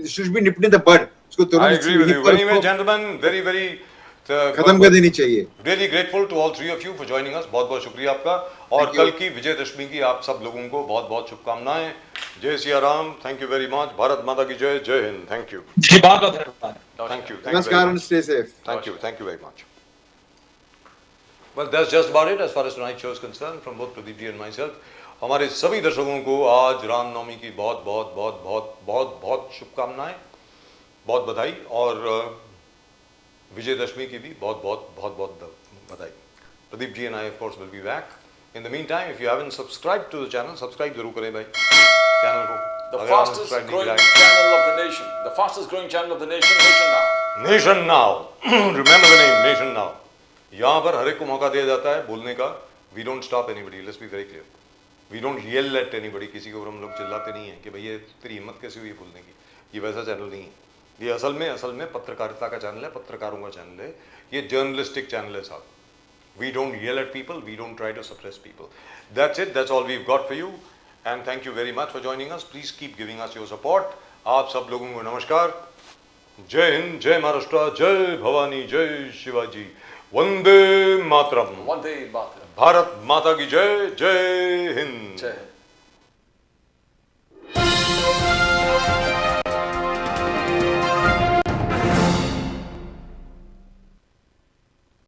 should be nipped in the bud, उसको I तुरंत agree with you. पर Anyway, उसको gentlemen, very खत्म कर देनी चाहिए। Really grateful to all three of you for joining us. बहुत बहुत शुक्रिया आपका, और Thank you. कल की विजयदशमी की आप सब लोगों को बहुत बहुत शुभकामनाएं। जय Siya Ram. Thank you very much. Bharat माता की जय। जय हिंद। Thank you. जी बहुत बहुत धन्यवाद। Thank you. नमस्कार and stay safe. Thank you. Thank you very much. Well, that's just about it as far as tonight's show is concerned from both Pradeep ji and myself. हमारे सभी दर्शकों को आज रामनवमी की बहुत बहुत बहुत बहुत बहुत बहुत शुभकामनाएं, बहुत बधाई, और विजयदशमी की भी बहुत बहुत बहुत बहुत बधाई। Pradeep ji and I of course will be back. In the meantime, if you haven't subscribed to the channel, subscribe जरूर करें भाई चैनल को। The अगर आपने fastest subscribe नहीं growing किया है। channel of the nation. The fastest growing channel of the nation, Nation Now. Nation now. Remember the name, nation now. यहाँ पर हर एक को मौका दिया जाता है बोलने का। We don't stop anybody, let's be very clear. We don't yell at anybody, किसी के ऊपर हम लोग चिल्लाते नहीं हैं कि भैया तेरी हिम्मत कैसे हुई बोलने की। ये वैसा चैनल नहीं है। ये असल में पत्रकारिता का चैनल है, पत्रकारों का चैनल है, ये जर्नलिस्टिक चैनल है साहब। We don't yell at people, we don't try to suppress people. That's it, that's all we have got for you, and thank you very much for joining us. Please keep giving us your support. आप सब लोगों को नमस्कार। जय हिंद, जय महाराष्ट्र, जय भवानी, जय Shivaji, Vande Mataram. One day, Bharat. Bharat माता की जय। जय हिंद। Jai Hind.